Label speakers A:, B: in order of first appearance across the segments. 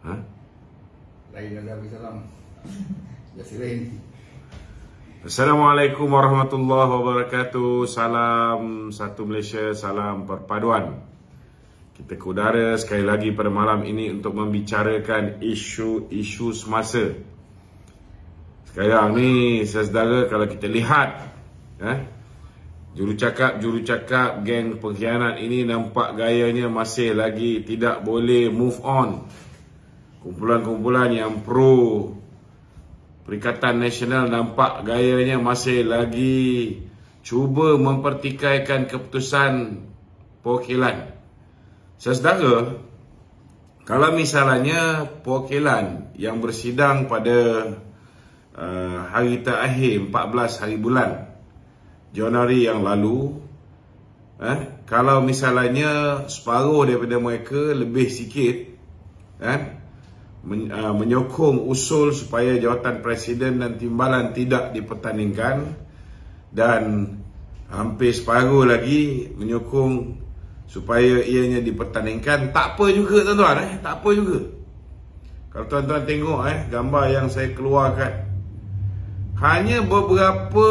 A: Ha?
B: Lain ada salam. Yasirin.
A: Assalamualaikum warahmatullahi wabarakatuh. Salam satu Malaysia, salam perpaduan. Kita ke udara sekali lagi pada malam ini untuk membicarakan isu-isu semasa. Sekarang ni saudara, kalau kita lihat jurucakap geng pengkhianat ini nampak gayanya masih lagi tidak boleh move on. Kumpulan-kumpulan yang pro Perikatan Nasional nampak gayanya masih lagi cuba mempertikaikan keputusan perwakilan. Saudara, kalau misalnya perwakilan yang bersidang pada hari terakhir 14 hari bulan Januari yang lalu, kalau misalnya separuh daripada mereka lebih sikit menyokong usul supaya jawatan presiden dan timbalan tidak dipertandingkan, dan hampir separuh lagi menyokong supaya ianya dipertandingkan, tak apa juga tuan-tuan, tak apa juga. Kalau tuan-tuan tengok gambar yang saya keluarkan, hanya beberapa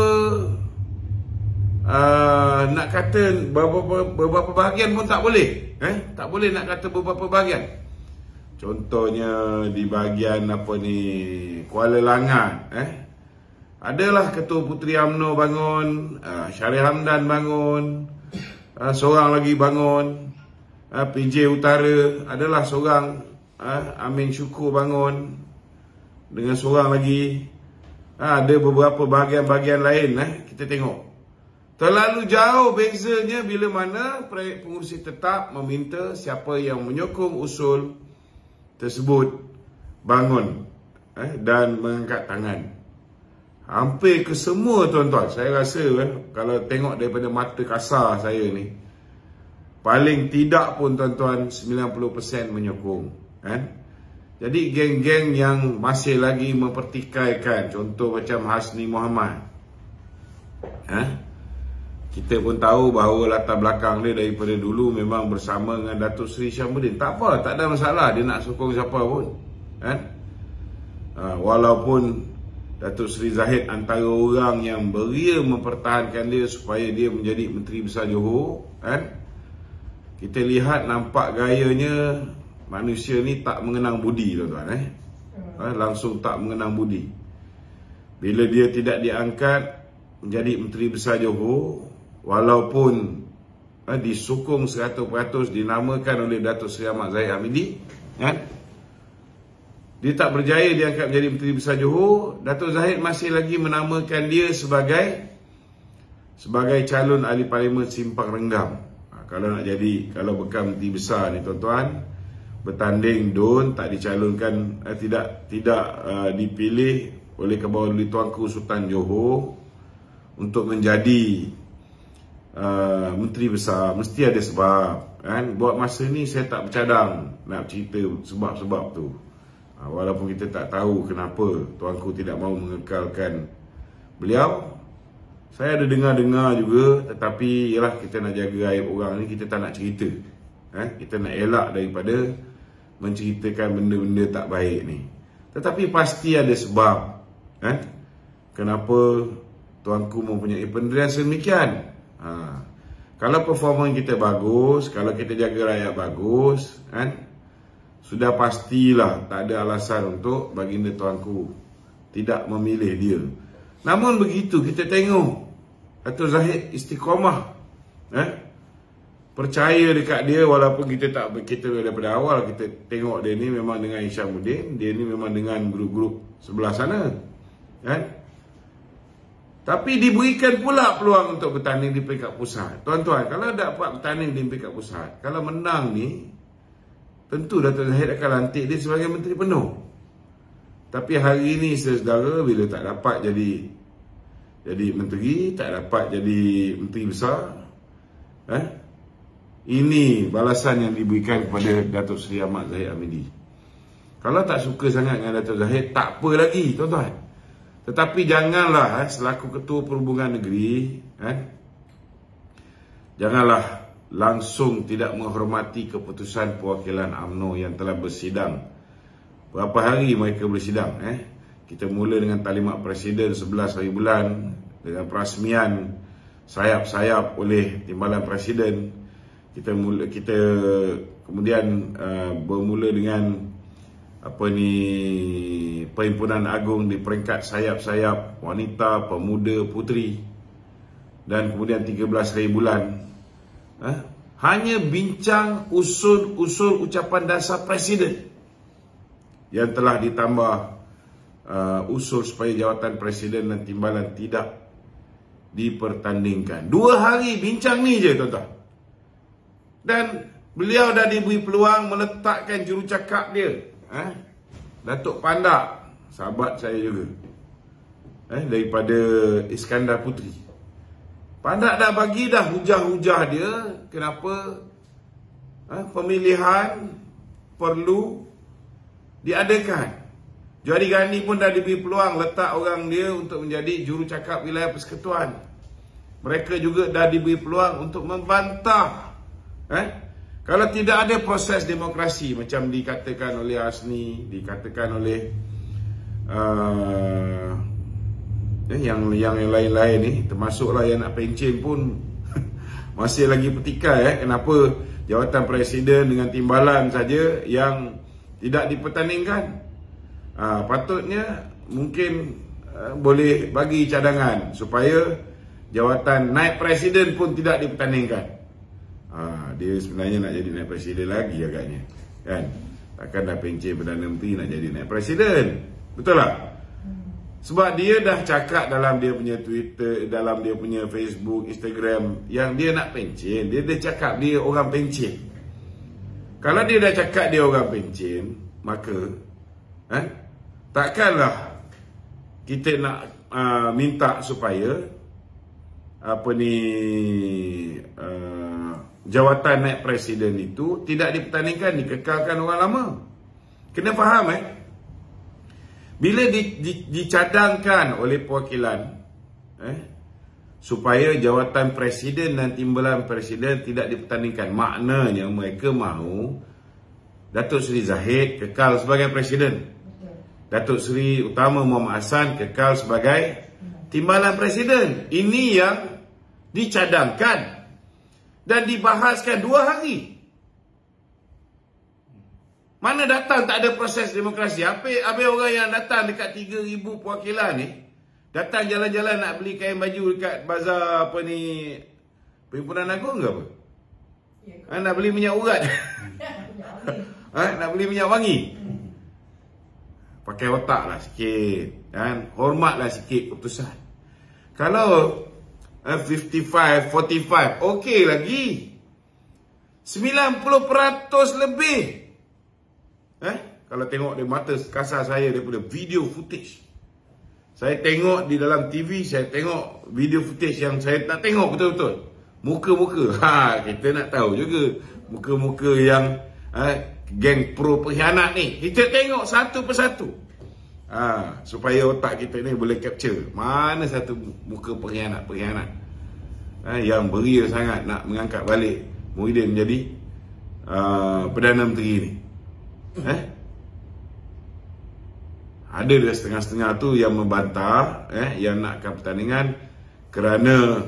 A: nak kata beberapa bahagian pun tak boleh, tak boleh nak kata beberapa bahagian. Contohnya di bahagian Kuala Langat, adalah Ketua Puteri UMNO bangun, Syarif Hamdan bangun, seorang lagi bangun, PJ Utara adalah seorang, Amin Syukur bangun dengan seorang lagi, ada beberapa bahagian-bahagian lain. Kita tengok terlalu jauh bezanya bila mana pengurusi tetap meminta siapa yang menyokong usul tersebut bangun dan mengangkat tangan. Hampir ke semua tuan-tuan, saya rasa kalau tengok daripada mata kasar saya ni, paling tidak pun tuan-tuan 90% menyokong. Jadi geng-geng yang masih lagi mempertikaikan, contoh macam Hasni Muhammad, kita pun tahu bahawa latar belakang dia daripada dulu memang bersama dengan Datuk Seri Syamsuddin. Tak apa, tak ada masalah dia nak sokong siapa pun. Walaupun Datuk Seri Zahid antara orang yang beria mempertahankan dia supaya dia menjadi Menteri Besar Johor, kita lihat nampak gayanya manusia ni tak mengenang budi tuan-tuan. Langsung tak mengenang budi. Bila dia tidak diangkat menjadi Menteri Besar Johor, walaupun disokong 100% dinamakan oleh Datuk Seri Ahmad Zahid Hamidi, dia tak berjaya diangkat menjadi Menteri Besar Johor, Datuk Zahid masih lagi menamakan dia sebagai calon ahli parlimen Simpang Rendam. Kalau nak jadi, kalau bukan Menteri Besar ni tuan-tuan, bertanding DUN, tak dicalonkan, tidak dipilih oleh Kebawah Tuanku Sultan Johor untuk menjadi Menteri Besar, mesti ada sebab. Buat masa ni saya tak bercadang nak cerita sebab-sebab tu, walaupun kita tak tahu kenapa Tuanku tidak mahu mengekalkan beliau. Saya ada dengar-dengar juga, tetapi ialah kita nak jaga aib orang ni, kita tak nak cerita. Kita nak elak daripada menceritakan benda-benda tak baik ni. Tetapi pasti ada sebab kenapa Tuanku mempunyai pendirian sedemikian. Kalau performa kita bagus, kalau kita jaga rakyat bagus, sudah pastilah tak ada alasan untuk baginda Tuanku tidak memilih dia. Namun begitu kita tengok Datuk Zahid istiqamah, percaya dekat dia, walaupun kita daripada awal kita tengok dia ni memang dengan Syamsuddin, dia ni memang dengan grup-grup sebelah sana, tapi diberikan pula peluang untuk bertanding di peringkat pusat. Tuan-tuan, kalau dapat bertanding di peringkat pusat, kalau menang ni, tentu Datuk Zahid akan lantik dia sebagai menteri penuh. Tapi hari ini saudara, bila tak dapat jadi menteri, tak dapat jadi menteri besar, ini balasan yang diberikan kepada Datuk Seri Ahmad Zahid Hamidi. Kalau tak suka sangat dengan Datuk Zahid, tak apa lagi tuan-tuan. Tetapi janganlah selaku Ketua Perhubungan Negeri, janganlah langsung tidak menghormati keputusan perwakilan UMNO yang telah bersidang berapa hari mereka bersidang. Kita mula dengan talimat Presiden 11 hari bulan dengan perasmian sayap-sayap oleh Timbalan Presiden. Kita kemudian bermula dengan Perhimpunan Agung di peringkat sayap-sayap wanita, pemuda, puteri, dan kemudian 13 hari bulan hanya bincang usul-usul ucapan dasar Presiden yang telah ditambah usul supaya jawatan Presiden dan Timbalan tidak dipertandingkan. 2 hari bincang ni je, tuan-tuan. Dan beliau dah diberi peluang meletakkan jurucakap dia, Datuk Pandak, sahabat saya juga, daripada Iskandar Puteri. Pandak dah bagi dah hujah-hujah dia kenapa pemilihan perlu diadakan. Johari Gani pun dah diberi peluang letak orang dia untuk menjadi jurucakap wilayah persekutuan. Mereka juga dah diberi peluang untuk membantah kalau tidak ada proses demokrasi macam dikatakan oleh Hasni, dikatakan oleh yang lain-lain ni, termasuklah yang nak pencen pun masih lagi petikai kenapa jawatan Presiden dengan Timbalan saja yang tidak dipertandingkan. Patutnya mungkin boleh bagi cadangan supaya jawatan naib Presiden pun tidak dipertandingkan. Dia sebenarnya nak jadi naib Presiden lagi agaknya, kan? Takkan dah pencen Perdana Menteri nak jadi naib Presiden, betul tak? Sebab dia dah cakap dalam dia punya Twitter, dalam dia punya Facebook, Instagram, yang dia nak pencen. Dia cakap dia orang pencen. Kalau dia dah cakap dia orang pencen, maka takkanlah kita nak minta supaya jawatan naib Presiden itu tidak dipertandingkan, dikekalkan orang lama. Kena faham bila dicadangkan oleh perwakilan supaya jawatan Presiden dan Timbalan Presiden tidak dipertandingkan, maknanya mereka mahu Datuk Seri Zahid kekal sebagai Presiden, Datuk Seri Utama Muhammad Hassan kekal sebagai Timbalan Presiden. Ini yang dicadangkan dan dibahaskan 2 hari. Mana datang tak ada proses demokrasi. Apa orang yang datang dekat 3,000 perwakilan ni, datang jalan-jalan nak beli kain baju dekat bazar Perhimpunan Agung ke apa? Nak beli minyak urat. Nak beli minyak wangi. Pakai otak lah sikit, hormatlah sikit keputusan. Kalau 55-45 okey lagi. 90% lebih. Kalau tengok di mata kasar saya daripada video footage, saya tengok di dalam TV, saya tengok video footage yang saya tak tengok betul-betul muka-muka. Kita nak tahu juga muka-muka yang geng pro pengkhianat ni. Kita tengok satu persatu supaya otak kita ni boleh capture mana satu muka pengkhianat yang beria sangat nak mengangkat balik Muhyiddin menjadi Perdana Menteri ni. Ada dia setengah-setengah tu yang membantah, yang nakkan pertandingan kerana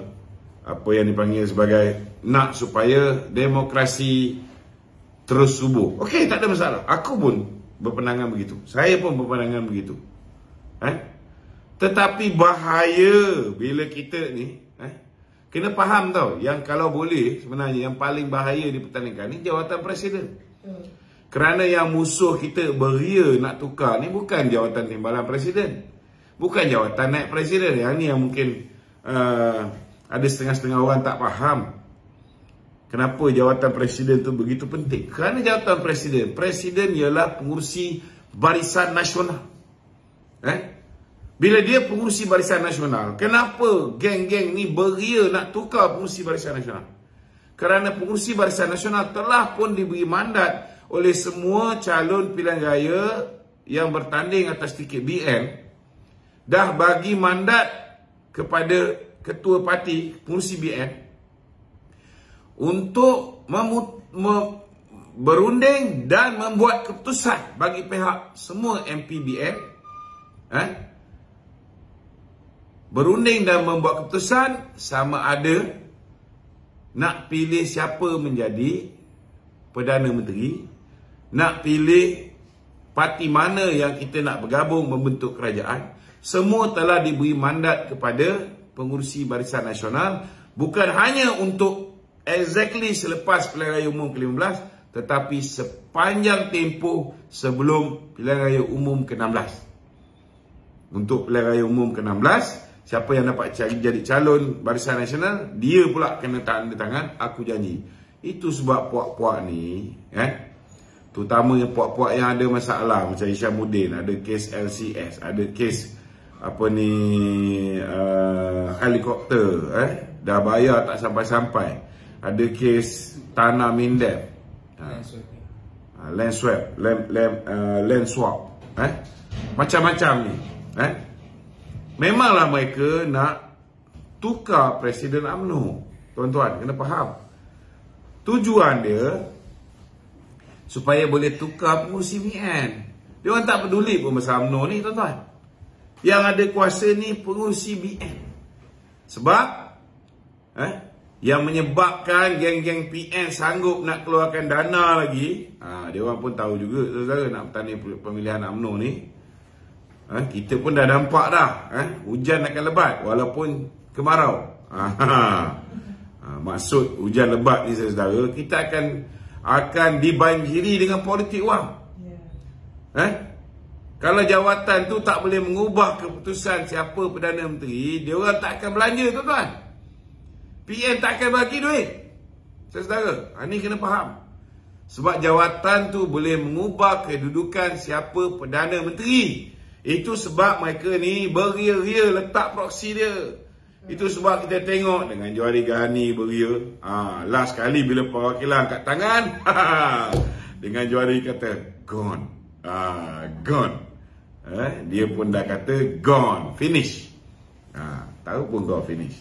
A: apa yang dipanggil sebagai nak supaya demokrasi terus subuh. Okey, tak ada masalah. Aku pun berpandangan begitu. Saya pun berpandangan begitu. Tetapi bahaya bila kita ni kena faham tau, yang kalau boleh sebenarnya yang paling bahaya dipertandingkan ni jawatan Presiden. Kerana yang musuh kita beria nak tukar ni bukan jawatan Timbalan Presiden, bukan jawatan naib Presiden. Yang ni yang mungkin ada setengah-setengah orang tak faham kenapa jawatan Presiden tu begitu penting. Kerana jawatan Presiden ialah pengurusi Barisan Nasional. Bila dia pengurusi Barisan Nasional, kenapa geng-geng ni beria nak tukar pengurusi Barisan Nasional? Kerana pengurusi Barisan Nasional telah pun diberi mandat oleh semua calon pilihan raya yang bertanding atas tiket BN, dah bagi mandat kepada ketua parti pengurusi BN untuk berunding dan membuat keputusan bagi pihak semua MPBN, berunding dan membuat keputusan sama ada nak pilih siapa menjadi Perdana Menteri, nak pilih parti mana yang kita nak bergabung membentuk kerajaan. Semua telah diberi mandat kepada pengurusi Barisan Nasional, bukan hanya untuk exactly selepas pilihan raya umum ke-15, tetapi sepanjang tempoh sebelum pilihan raya umum ke-16. Untuk pilihan raya umum ke-16, siapa yang dapat jadi calon Barisan Nasional, dia pula kena tanda tangan aku janji. Itu sebab puak-puak ni, terutama yang puak-puak yang ada masalah macam Isyamuddin, ada kes LCS, ada kes helikopter, dah bayar tak sampai-sampai, ada kes tanah Mindef, land swap, macam-macam ni, memanglah mereka nak tukar Presiden UMNO. Tuan-tuan kena faham, tujuan dia supaya boleh tukar pengurusi BN. Dia orang tak peduli pun pasal UMNO ni, tuan-tuan. Yang ada kuasa ni pengurusi BN. Sebab yang menyebabkan geng-geng PN sanggup nak keluarkan dana lagi, dia orang pun tahu juga, saudara, nak bertanding pemilihan UMNO ni, kita pun dah nampak dah, hujan akan lebat walaupun kemarau. Maksud hujan lebat ni, saudara, kita akan dibanjiri dengan politik wang. Kalau jawatan tu tak boleh mengubah keputusan siapa Perdana Menteri, dia orang tak akan belanja, tuan-tuan. PN tak akan bagi duit, saudara. Ini kena faham. Sebab jawatan tu boleh mengubah kedudukan siapa Perdana Menteri. Itu sebab mereka ni beria-ria letak proksi dia. Itu sebab kita tengok dengan Johari Ghani beria. Last kali bila perwakilan angkat tangan, dengan Johari kata gone. Gone. Dia pun dah kata gone, finish. Tahu pun gone, finish.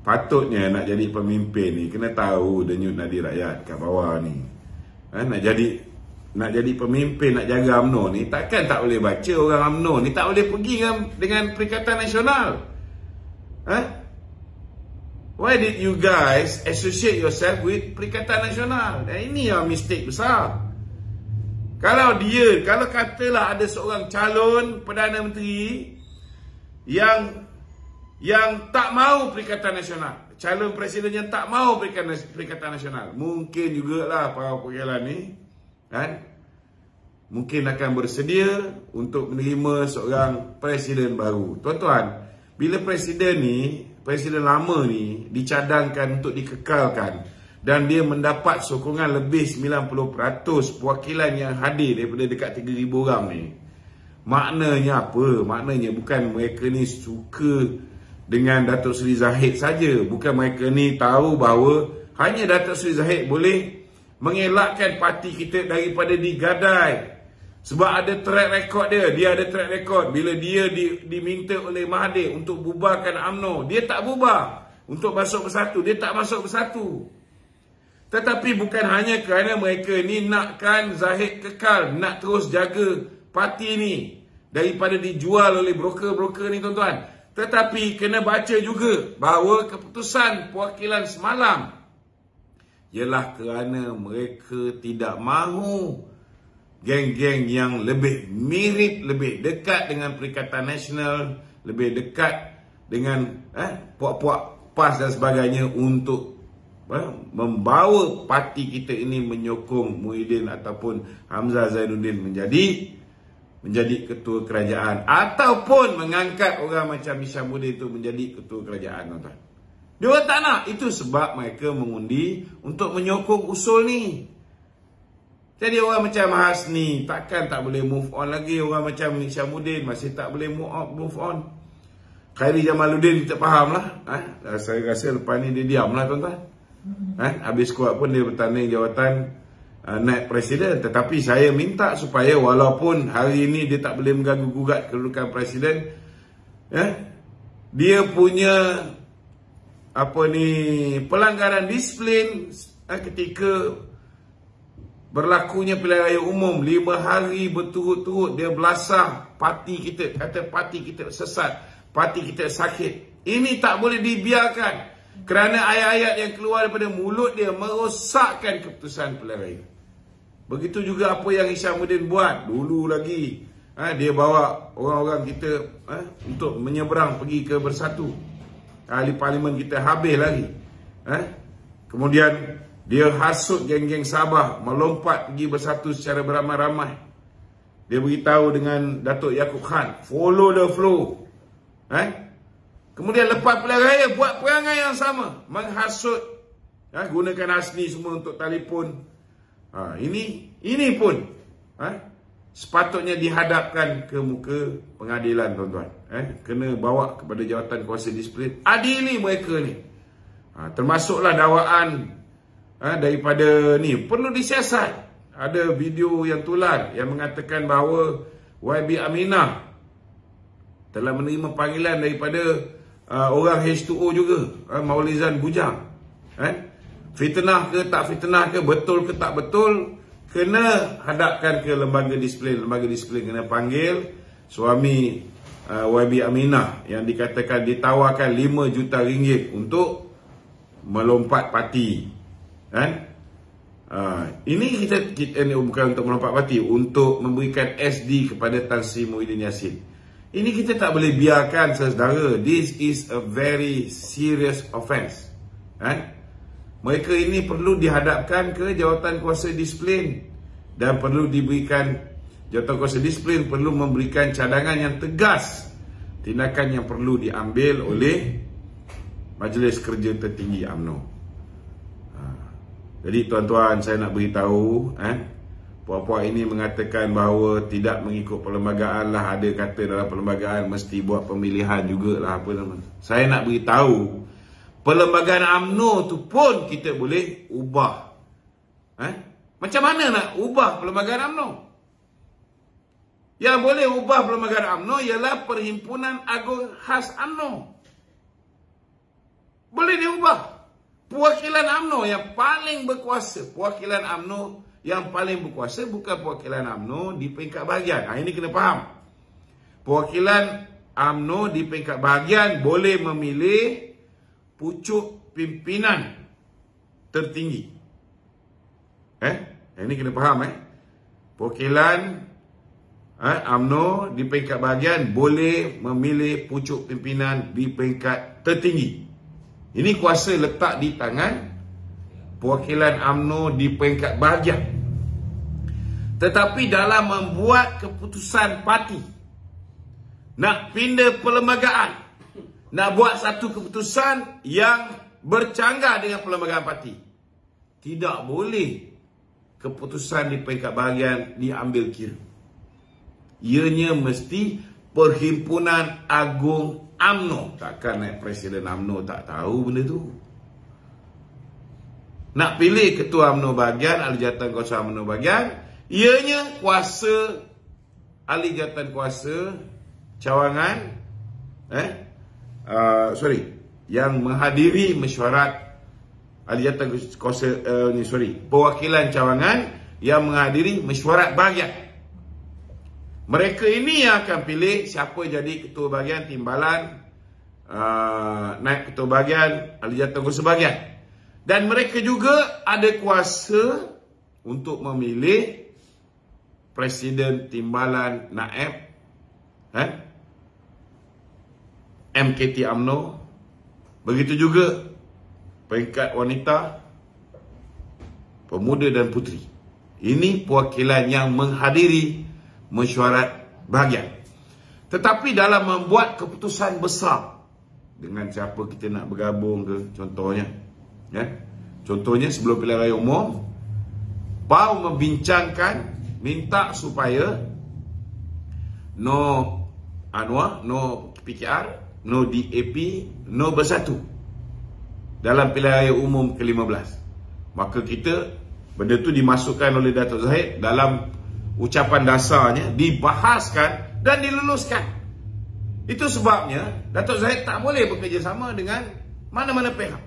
A: Patutnya nak jadi pemimpin ni kena tahu denyut nadi rakyat kat bawah ni. Nak jadi pemimpin, nak jaga UMNO ni, takkan tak boleh baca orang UMNO ni, tak boleh pergi dengan Perikatan Nasional. Why did you guys associate yourself with Perikatan Nasional? Dan ini yang mistake besar. Kalau katalah ada seorang calon Perdana Menteri yang tak mau Perikatan Nasional, calon presiden yang tak mau Perikatan Nasional, mungkin jugalah para perwakilan ni mungkin akan bersedia untuk menerima seorang presiden baru. Tuan-tuan, bila presiden lama ni dicadangkan untuk dikekalkan dan dia mendapat sokongan lebih 90% perwakilan yang hadir daripada dekat 3,000 orang ni, maknanya apa? Maknanya bukan mereka ni suka dengan Datuk Seri Zahid saja, bukan mereka ni tahu bahawa hanya Datuk Seri Zahid boleh mengelakkan parti kita daripada digadai. Sebab ada track record dia ada track record. Bila dia diminta oleh Mahathir untuk bubarkan UMNO, dia tak bubar. Untuk masuk bersatu, dia tak masuk bersatu. Tetapi bukan hanya kerana mereka ni nakkan Zahid kekal, nak terus jaga parti ni daripada dijual oleh broker-broker ni, tuan-tuan. Tetapi kena baca juga bahawa keputusan perwakilan semalam ialah kerana mereka tidak mahu geng-geng yang lebih mirip, lebih dekat dengan Perikatan Nasional, lebih dekat dengan puak-puak PAS dan sebagainya untuk membawa parti kita ini menyokong Muhyiddin ataupun Hamzah Zainuddin menjadi ketua kerajaan, ataupun mengangkat orang macam Isyamuddin itu menjadi ketua kerajaan, tuan-tuan. Dia orang tak nak. Itu sebab mereka mengundi untuk menyokong usul ni. Jadi orang macam Hasni takkan tak boleh move on lagi. Orang macam Isyamuddin masih tak boleh move on. Khairi Jamaluddin kita faham lah. Saya rasa lepas ni dia diam lah, tuan-tuan. Habis kuat pun dia bertanding jawatan naib presiden. Tetapi saya minta supaya walaupun hari ini dia tak boleh mengganggu-gugat kedudukan presiden, dia punya pelanggaran disiplin ketika berlakunya pilihan raya umum 5 hari berturut-turut dia belasah parti kita, kata parti kita sesat, parti kita sakit. Ini tak boleh dibiarkan kerana ayat-ayat yang keluar daripada mulut dia merosakkan keputusan pilihan raya. Begitu juga apa yang Hishamuddin buat dulu lagi. Dia bawa orang-orang kita untuk menyeberang pergi ke Bersatu. Ahli parlimen kita habis lagi. Kemudian dia hasut geng-geng Sabah melompat pergi Bersatu secara beramai-ramai. Dia beritahu dengan Datuk Yaakob Khan, follow the flow. Kemudian lepas pilihan raya buat perangai yang sama, menghasut, gunakan Hasni semua untuk telefon. Ini pun sepatutnya dihadapkan ke muka pengadilan, tuan-tuan. Kena bawa kepada jawatan kuasa disiplin. Adili mereka ni. Termasuklah dakwaan daripada ni perlu disiasat. Ada video yang tular yang mengatakan bahawa YB Aminah telah menerima panggilan daripada orang H2O juga, Maulizan Bujang. Fitnah ke tak fitnah ke, betul ke tak betul, kena hadapkan ke lembaga disiplin. Lembaga disiplin kena panggil suami YB Aminah yang dikatakan ditawarkan 5 juta ringgit untuk melompat parti. Ini kita ni bukan untuk melompat parti, untuk memberikan SD kepada Tan Sri Muhyiddin Yassin. Ini kita tak boleh biarkan, saudara. This is a very serious offence. Mereka ini perlu dihadapkan ke jawatan kuasa disiplin dan perlu diberikan, jawatan kuasa disiplin perlu memberikan cadangan yang tegas, tindakan yang perlu diambil oleh Majlis Kerja Tertinggi UMNO. Jadi tuan-tuan, saya nak beritahu, puak-puak ini mengatakan bahawa tidak mengikut perlembagaan lah, ada kata dalam perlembagaan mesti buat pemilihan jugalah apa nama. Saya nak beritahu, perlembagaan UMNO tu pun kita boleh ubah. Macam mana nak ubah perlembagaan UMNO? Yang boleh ubah perlembagaan UMNO ialah Perhimpunan Agung Khas UMNO. Boleh diubah. Perwakilan UMNO yang paling berkuasa, perwakilan UMNO yang paling berkuasa bukan perwakilan UMNO di peringkat bahagian. Ini kena faham. Perwakilan UMNO di peringkat bahagian boleh memilih pucuk pimpinan tertinggi. Ini kena faham. Perwakilan UMNO di peringkat bahagian boleh memilih pucuk pimpinan di peringkat tertinggi. Ini kuasa letak di tangan perwakilan UMNO di peringkat bahagian. Tetapi dalam membuat keputusan parti, nak pindah perlembagaan, nak buat satu keputusan yang bercanggah dengan perlembagaan parti, tidak boleh keputusan di peringkat bahagian diambil kira. Ianya mesti Perhimpunan Agung UMNO. Takkan naik Presiden UMNO tak tahu benda tu. Nak pilih Ketua UMNO bahagian, ahli jawatan kuasa UMNO bahagian, ianya kuasa, ahli jawatan kuasa cawangan, yang menghadiri mesyuarat, ahli jawatan kuasa, perwakilan cawangan yang menghadiri mesyuarat bahagian. Mereka ini yang akan pilih siapa jadi ketua bahagian, timbalan, naib ketua bahagian, ahli jawatan kuasa bahagian. Dan mereka juga ada kuasa untuk memilih presiden, timbalan, naib, MKT UMNO. Begitu juga peringkat wanita, pemuda dan puteri. Ini perwakilan yang menghadiri mesyuarat bahagian. Tetapi dalam membuat keputusan besar, dengan siapa kita nak bergabung ke, contohnya, contohnya sebelum pilihan raya umum, PAU membincangkan, minta supaya no Anwar, no PKR, no DAP, no Bersatu dalam pilihan raya umum ke-15. Maka kita, benda tu dimasukkan oleh Datuk Zahid dalam ucapan dasarnya, dibahaskan dan diluluskan. Itu sebabnya Datuk Zahid tak boleh bekerjasama dengan mana-mana pihak,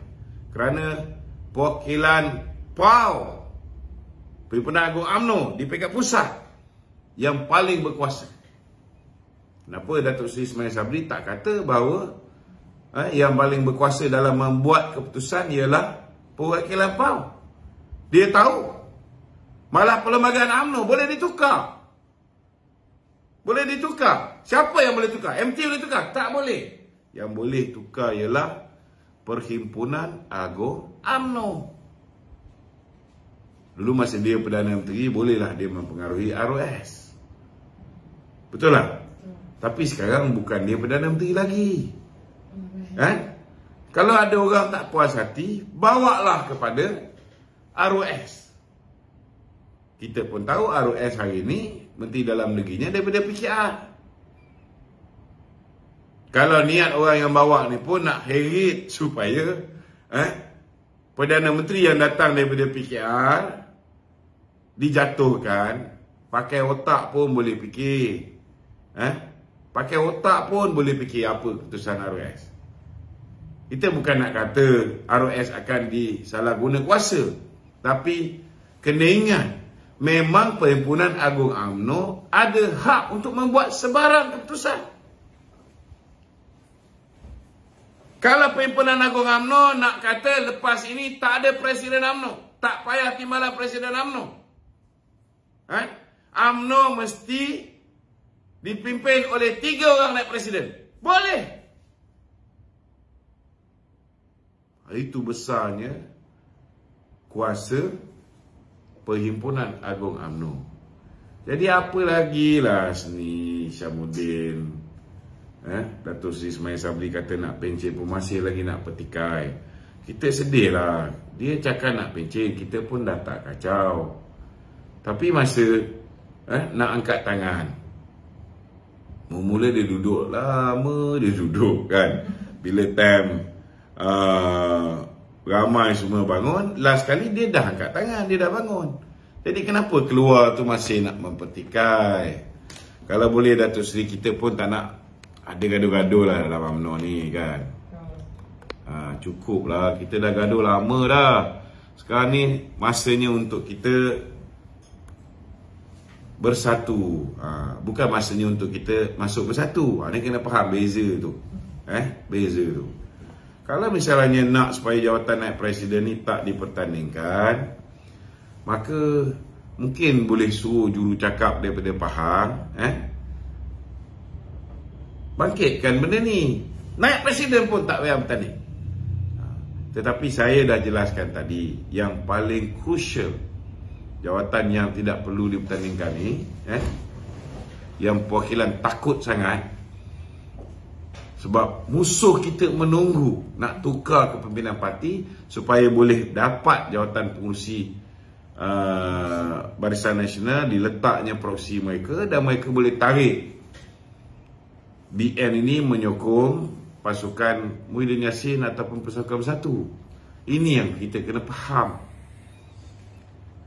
A: kerana perwakilan PAU Perhimpunan Agung UMNO di peringkat pusat yang paling berkuasa. Kenapa Datuk Seri Ismail Sabri tak kata bahawa yang paling berkuasa dalam membuat keputusan ialah perwakilan PAU? Dia tahu malah perlembagaan UMNO boleh ditukar. Boleh ditukar. Siapa yang boleh tukar? MT boleh tukar? Tak boleh. Yang boleh tukar ialah Perhimpunan Agung UMNO. Dulu masa dia Perdana Menteri, bolehlah dia mempengaruhi ROS. Betul tak? Tapi sekarang bukan dia Perdana Menteri lagi. Kalau ada orang tak puas hati, bawalah kepada ROS. Kita pun tahu ROS hari ini Menteri Dalam Negerinya daripada PKR. Kalau niat orang yang bawa ni pun nak herit supaya Perdana Menteri yang datang daripada PKR dijatuhkan, pakai otak pun boleh fikir. Pakai otak pun boleh fikir apa keputusan ROS. Kita bukan nak kata ROS akan disalahguna kuasa, tapi kena ingat, memang Perhimpunan Agung UMNO ada hak untuk membuat sebarang keputusan. Kalau Perhimpunan Agung UMNO nak kata lepas ini tak ada Presiden UMNO, tak payah timbalan Presiden UMNO, UMNO mesti dipimpin oleh 3 orang naib Presiden, boleh. Itu besarnya kuasa Perhimpunan Agung UMNO. Jadi apa lagi lah seni Syamuddin, Datuk Seri Ismail Sabri kata nak pencen pun masih lagi nak petikai. Kita sedih lah. Dia cakap nak pencen, kita pun dah tak kacau. Tapi masa nak angkat tangan, mula dia duduk lama, dia duduk kan. Bila time ramai semua bangun, last kali dia dah angkat tangan, dia dah bangun. Jadi kenapa keluar tu masih nak mempertikai? Kalau boleh Datuk Seri, kita pun tak nak ada gaduh-gaduh lah dalam UMNO ni kan. Cukup lah, kita dah gaduh lama dah. Sekarang ni masanya untuk kita bersatu. Bukan masanya untuk kita masuk bersatu. Ni kena faham beza tu. Beza tu. Kalau misalnya nak supaya jawatan naib Presiden ni tak dipertandingkan, maka mungkin boleh suruh jurucakap daripada Pahang bangkitkan benda ni. Naib Presiden pun tak payah bertanding. Tetapi saya dah jelaskan tadi, yang paling crucial, jawatan yang tidak perlu dipertandingkan ni, yang perwakilan takut sangat, sebab musuh kita menunggu nak tukar kepimpinan parti supaya boleh dapat jawatan pengurusi Barisan Nasional, diletaknya proksi mereka dan mereka boleh tarik BN ini menyokong pasukan Muhyiddin Yassin ataupun Persatuan Bersatu. Ini yang kita kena faham.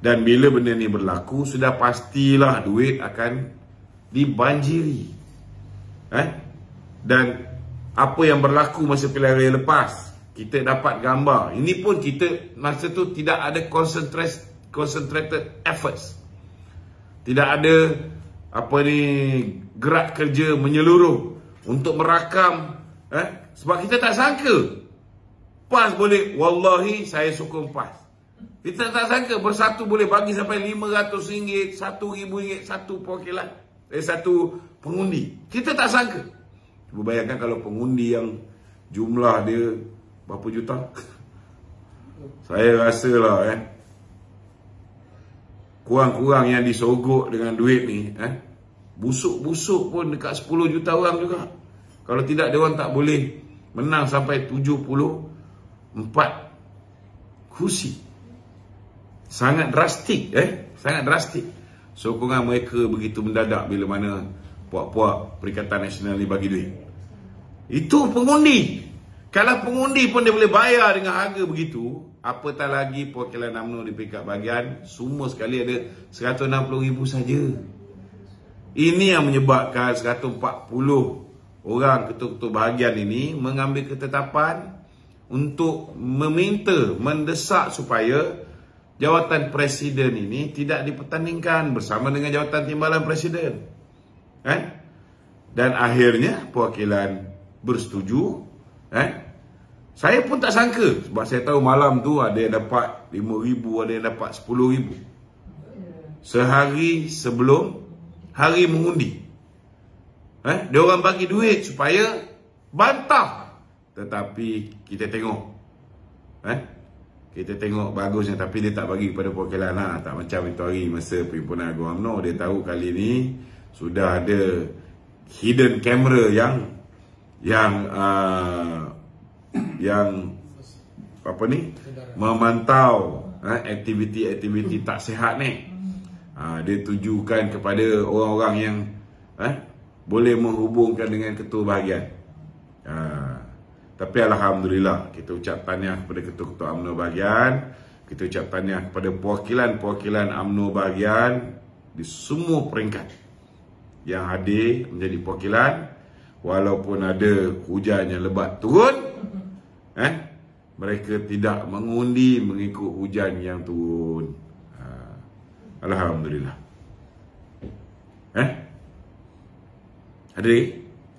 A: Dan bila benda ni berlaku, sudah pastilah duit akan dibanjiri. Dan apa yang berlaku masa pilihan raya lepas, kita dapat gambar. Ini pun kita masa tu tidak ada concentrated efforts. Tidak ada gerak kerja menyeluruh untuk merakam, sebab kita tak sangka PAS boleh. Wallahi saya sokong PAS. Kita tak sangka Bersatu boleh bagi sampai RM500, RM1,000 satu perwakilan, satu pengundi. Kita tak sangka. Cuba bayangkan kalau pengundi yang jumlah dia berapa juta. Saya rasalah kurang-kurang yang disogok dengan duit ni, busuk-busuk pun dekat 10 juta orang juga. Kalau tidak, dia orang tak boleh menang sampai 74 kursi. Sangat drastik, sangat drastik. Sokongan mereka begitu mendadak bila mana puak-puak Perikatan Nasional ni bagi duit. Itu pengundi. Kalau pengundi pun dia boleh bayar dengan harga begitu, apatah lagi perwakilan UMNO di peringkat bahagian, semua sekali ada 160,000 saja. Ini yang menyebabkan 140 orang ketua-ketua bahagian ini mengambil ketetapan untuk meminta, mendesak supaya jawatan presiden ini tidak dipertandingkan bersama dengan jawatan timbalan presiden. Dan akhirnya perwakilan bersetuju. Saya pun tak sangka, sebab saya tahu malam tu ada yang dapat 5,000, ada yang dapat 10,000. Sehari sebelum hari mengundi. Dia orang bagi duit supaya bantah. Tetapi kita tengok. Kita tengok bagusnya, tapi dia tak bagi kepada perwakilan lah. Tak macam itu hari masa Perhimpunan Agung UMNO. Dia tahu kali ni sudah ada hidden camera yang apa ni, memantau aktiviti-aktiviti tak sihat ni. Dia tujukan kepada orang-orang yang boleh menghubungkan dengan ketua bahagian. Tapi Alhamdulillah, kita ucap tahniah kepada ketua-ketua UMNO bahagian. Kita ucap tahniah kepada perwakilan-perwakilan UMNO bahagian di semua peringkat yang hadir menjadi perwakilan. Walaupun ada hujan yang lebat turun, mereka tidak mengundi mengikut hujan yang turun. Alhamdulillah. Ada lagi?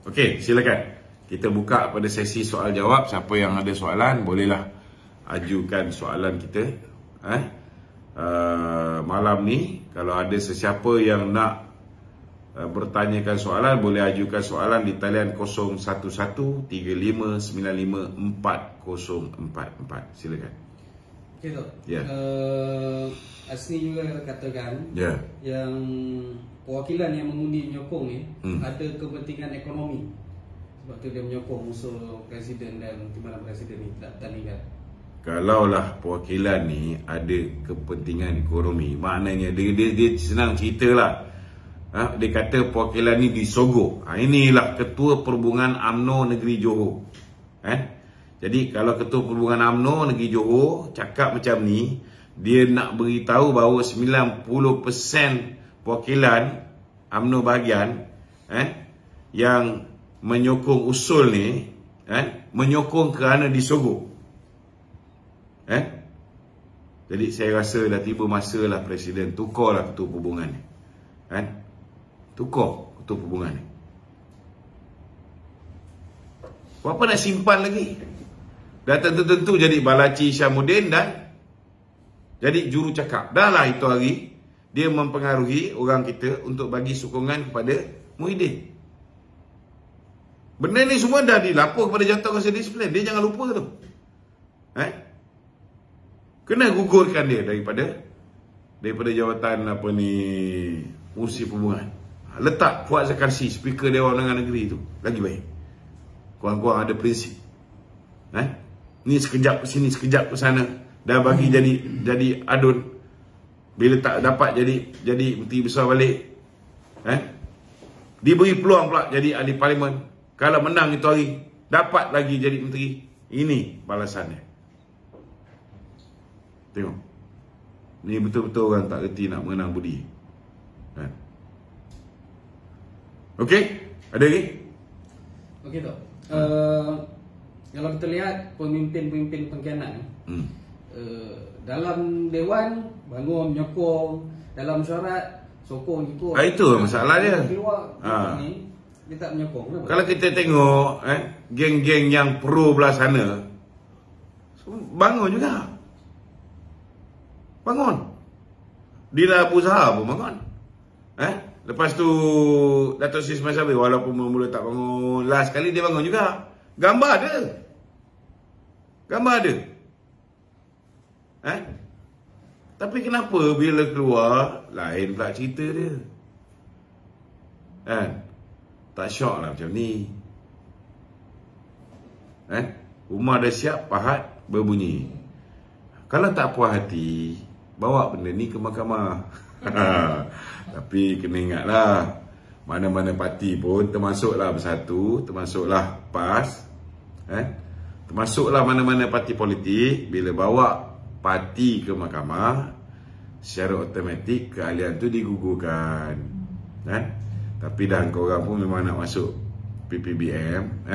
A: Okey, silakan. Kita buka pada sesi soal jawab. Siapa yang ada soalan, bolehlah ajukan soalan kita. Malam ni, kalau ada sesiapa yang nak bertanyakan soalan, boleh ajukan soalan di talian 0113595404. Silakan.
B: Okey, Tok.
A: Ya.
B: Asni juga katakan yang perwakilan yang mengundi menyokong ni ada kepentingan ekonomi. Sebab tu dia menyokong usul presiden dan timbalan presiden ni tak bertandingkan. Kalaulah
A: perwakilan ni ada kepentingan ekonomi, maknanya dia senang ceritalah. Dia kata perwakilan ni disogok. Inilah Ketua Perhubungan UMNO Negeri Johor. Jadi kalau Ketua Perhubungan UMNO Negeri Johor cakap macam ni, dia nak beritahu bahawa 90% perwakilan UMNO bahagian yang menyokong usul ni, menyokong kerana disogok. Jadi saya rasa dah tiba masa lah Presiden tukarlah Ketua Perhubungan ni. Tukar Ketua Perhubungan ni. Apa nak simpan lagi? Dah tentu-tentu jadi Balaci Syamuddin dan jadi juru cakap. Dah lah itu hari dia mempengaruhi orang kita untuk bagi sokongan kepada Muhyiddin. Benda ni semua dah dilapor kepada Jawatankuasa Disiplin. Dia jangan lupa tu. Kena gugurkan dia daripada jawatan apa ni, Fungsi Perhubungan. Letak Fuad Zakarsi, Speaker Dewan Undangan Negeri tu, lagi baik. Kurang-kurang ada prinsip. Ni sekejap ke sini, sekejap ke sana, dah bagi jadi adun. Bila tak dapat jadi Menteri Besar balik, diberi peluang pula jadi ahli parlimen. Kalau menang itu hari, dapat lagi jadi menteri. Ini balasannya. Tengok. Ni betul-betul orang tak reti nak mengenang budi. Okey? Ada lagi?
B: Okey, Tok. Kalau kita lihat pemimpin-pemimpin pengkhianat ni, dalam Dewan bangun menyokong, dalam mesyuarat sokong gitu.
A: Itu masalah dia.
B: Keluar ni dia tak menyokong. Kenapa?
A: Kalau kita tengok geng-geng yang pro belah sana, bangun juga. Bangun. Dila Abu Zahar pun bangun. Lepas tu Dato' Sri Ismail Sabri, walaupun mula-mula tak bangun, last kali dia bangun juga. Gambar ada. Gambar ada. Tapi kenapa bila keluar lain pula cerita dia? Tak syok lah macam ni. Rumah dah siap, pahat berbunyi. Kalau tak puas hati, bawa benda ni ke mahkamah. Tapi kena ingatlah, mana-mana parti pun, termasuklah Bersatu, termasuklah PAS, termasuklah mana-mana parti politik, bila bawa parti ke mahkamah, secara automatik keahlian tu digugurkan. Tapi dah korang pun memang nak masuk PPBM,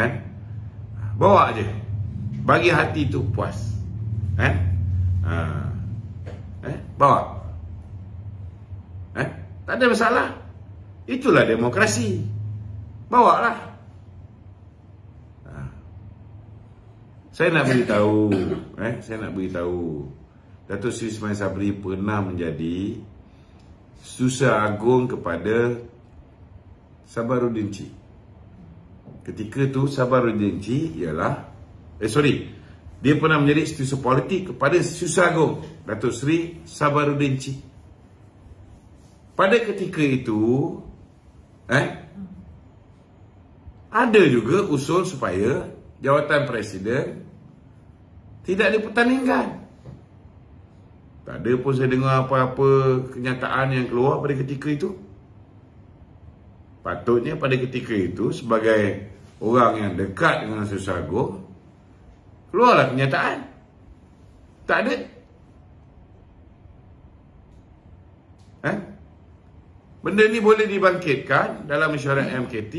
A: bawa je, bagi hati tu puas. Bawa. Tak ada masalah. Itulah demokrasi. Bawalah. Saya nak beritahu, Datuk Seri Ismail Sabri pernah menjadi Susah Agung kepada Sabaruddin Chi. Ketika tu Sabaruddin Chi dia pernah menjadi setiausaha politik kepada Susah Agung Datuk Seri Sabaruddin Chi. Pada ketika itu ada juga usul supaya jawatan presiden tidak dipertandingkan. Tak ada pun saya dengar apa-apa kenyataan yang keluar pada ketika itu. Patutnya pada ketika itu, sebagai orang yang dekat dengan Susah Agung, keluarlah kenyataan. Tak ada. Benda ni boleh dibangkitkan dalam mesyuarat MKT,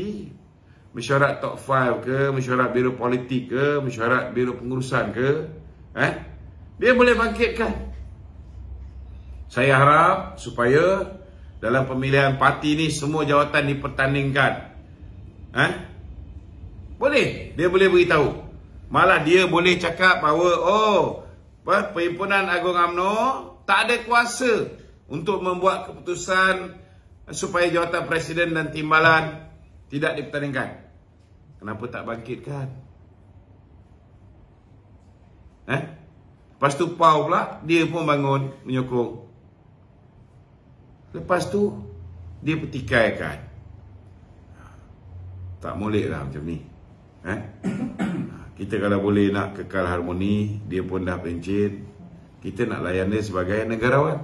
A: mesyuarat Top 5 ke, mesyuarat Biro Politik ke, mesyuarat Biro Pengurusan ke. Dia boleh bangkitkan. Saya harap supaya dalam pemilihan parti ni semua jawatan dipertandingkan. Boleh. Dia boleh beritahu. Malah dia boleh cakap bahawa Perhimpunan Agung UMNO tak ada kuasa untuk membuat keputusan supaya jawatan presiden dan timbalan tidak dipertandingkan. Kenapa tak bangkitkan? Lepas tu PAU pula, dia pun bangun menyokong. Lepas tu dia pertikaikan. Tak boleh lah macam ni. Kita kalau boleh nak kekal harmoni, dia pun dah pencet, kita nak layan dia sebagai negarawan.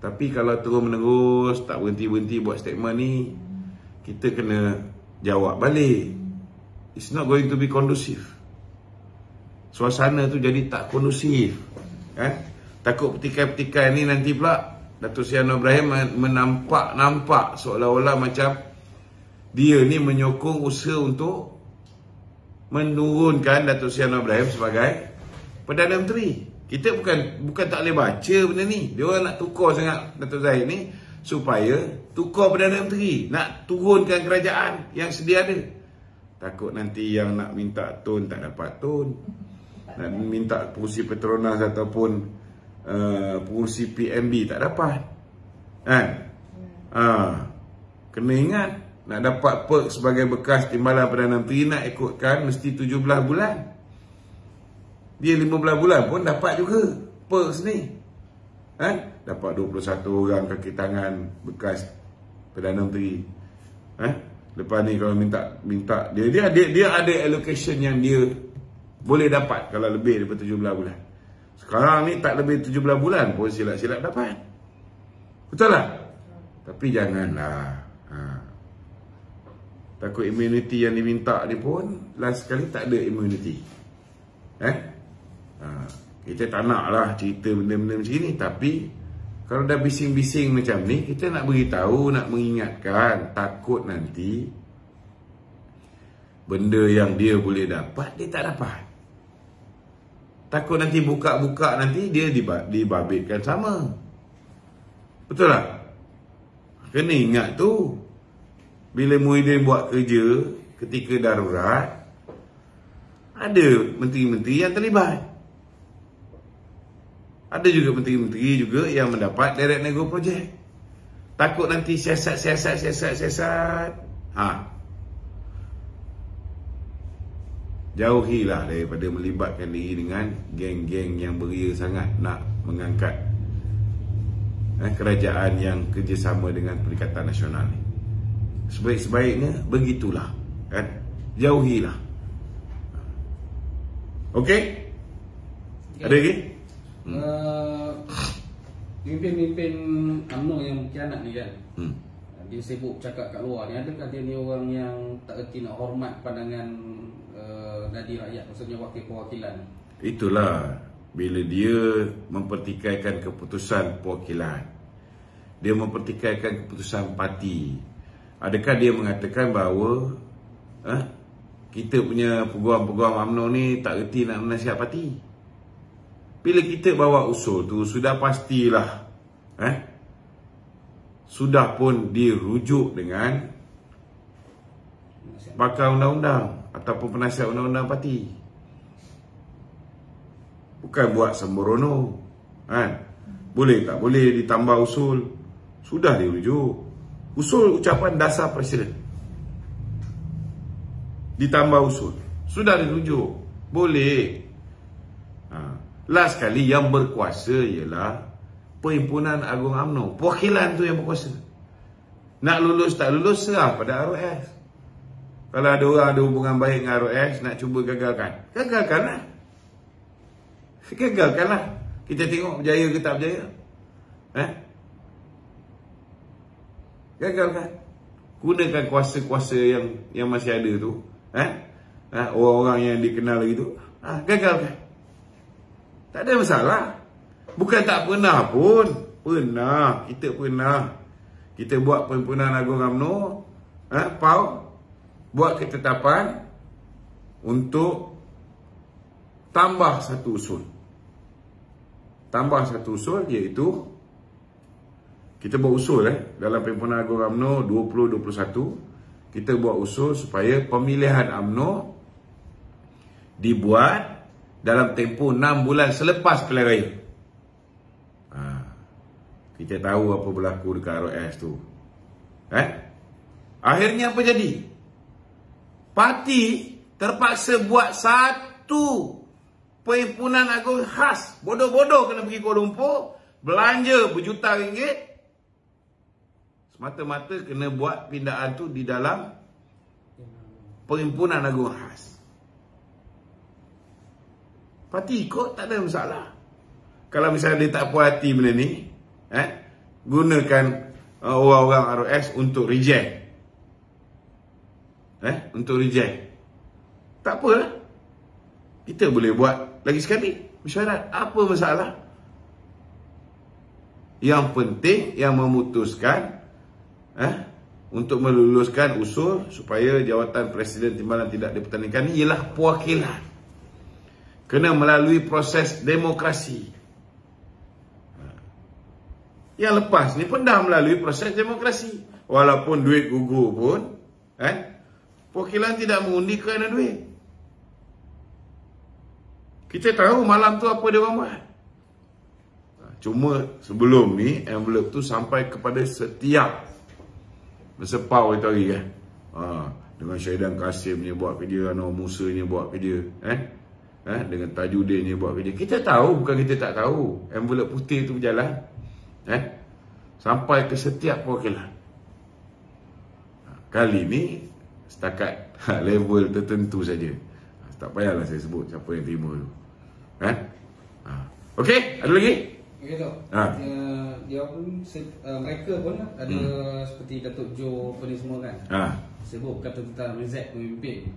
A: Tapi kalau terus-menerus tak berhenti-berhenti buat statement ni, kita kena jawab balik. It's not going to be conducive. Suasana tu jadi tak kondusif. Takut petikai-petikai ni nanti pula Datuk Seri Anwar Ibrahim menampak seolah-olah macam dia ni menyokong usaha untuk menurunkan Datuk Seri Anwar Ibrahim sebagai Perdana Menteri. Kita bukan tak boleh baca benda ni. Dia orang nak tukar sangat Datuk Zahid ni supaya tukar Perdana Menteri, nak turunkan kerajaan yang sedia ada. Takut nanti yang nak minta tun tak dapat tun, nak minta pengurusi Petronas ataupun pengurusi PMB tak dapat. Kena ingat, nak dapat perk sebagai bekas timbalan Perdana Menteri nak ikutkan mesti 17 bulan. Dia 15 bulan pun dapat juga perks ni. Dapat 21 orang kaki tangan bekas Perdana Menteri. Lepas ni kalau minta dia ada allocation yang dia boleh dapat kalau lebih daripada 17 bulan. Sekarang ni tak lebih 17 bulan pun silap-silap dapat. Betul tak? Tapi janganlah. Takut immunity yang diminta ni pun last sekali tak ada immunity. Kita tak nak lah cerita benda-benda macam ni. Tapi kalau dah bising-bising macam ni, kita nak beritahu, nak mengingatkan. Takut nanti benda yang dia boleh dapat, dia tak dapat. Takut nanti buka-buka nanti dia dibabitkan sama. Betul tak? Kena ingat tu. Bila Muhyiddin buat kerja ketika darurat, ada menteri-menteri yang terlibat. Ada juga menteri-menteri juga yang mendapat direct nego projek. Takut nanti siasat. Jauhilah daripada melibatkan diri dengan geng-geng yang beria sangat nak mengangkat kerajaan yang kerjasama dengan Perikatan Nasional ni. Sebaik-sebaiknya begitulah, jauhilah. Okey? Ada lagi?
B: Pimpin-pimpin UMNO yang berkhianat ni kan, dia sibuk cakap kat luar ni, adakah dia ni orang yang tak erti nak hormat pandangan nadi rakyat, maksudnya wakil perwakilan?
A: Itulah, bila dia mempertikaikan keputusan perwakilan, dia mempertikaikan keputusan parti, adakah dia mengatakan bahawa kita punya peguam-peguam UMNO ni tak erti nak menasihat parti? bila kita bawa usul tu sudah pastilah sudah pun dirujuk dengan pakar undang-undang ataupun penasihat undang-undang parti. Bukan buat sembrono. Boleh tak boleh ditambah usul? Sudah dirujuk. Usul ucapan dasar presiden. Ditambah usul. Sudah dirujuk. Boleh. Last sekali yang berkuasa ialah Perhimpunan Agung UMNO. Perwakilan tu yang berkuasa. Nak lulus tak lulus serah pada ROS. Kalau ada orang ada hubungan baik dengan ROS nak cuba gagalkan, gagalkanlah. Gagalkanlah. Kita tengok berjaya ke tak berjaya. Gagalkan. Gunakan kuasa-kuasa yang masih ada tu. Orang-orang yang dikenal lagi tu. Gagalkan. Tak ada masalah. Bukan tak pernah pun. Pernah. Kita pernah. Kita buat Perhimpunan Agung UMNO. PAU. Buat ketetapan untuk tambah satu usul. Tambah satu usul iaitu kita buat usul dalam Perhimpunan Agung UMNO 2021. Kita buat usul supaya pemilihan UMNO dibuat dalam tempoh 6 bulan selepas pilihan raya. Kita tahu apa berlaku dekat ROS tu. Akhirnya apa jadi? Parti terpaksa buat satu Perhimpunan Agung khas. Bodoh-bodoh kena pergi Kuala Lumpur, belanja berjuta ringgit. Semata-mata kena buat pindaan tu di dalam Perhimpunan Agung khas. Parti ikut tak ada masalah. Kalau misalnya dia tak puas hati benda ni, gunakan orang-orang ROS untuk reject. Untuk reject. Tak apalah. Kita boleh buat lagi sekali mesyuarat. Apa masalah? Yang penting yang memutuskan untuk meluluskan usul supaya jawatan Presiden Timbalan tidak dipertandingkan ni ialah perwakilan. Kena melalui proses demokrasi. Yang lepas ni pun dah melalui proses demokrasi. Walaupun duit gugur pun, perwakilan tidak mengundi kerana duit. Kita tahu malam tu apa dia orang buat. Cuma sebelum ni, envelope tu sampai kepada setiap bersepau itu hari dengan Syahidan Kasim ni buat kerja, Anwar Musa ni buat kerja, dengan Tajuddin ni buat kerja. Kita tahu, bukan kita tak tahu. Envelope putih tu berjalan sampai ke setiap perwakilan. Kali ni setakat level tertentu saja. Tak payahlah saya sebut siapa yang terima tu. Okey, ada lagi?
B: Okey tu. Dia pun mereka pun ada seperti Datuk Jo apa ni semua kan. Sebut kata tentang Rizal pemimpin.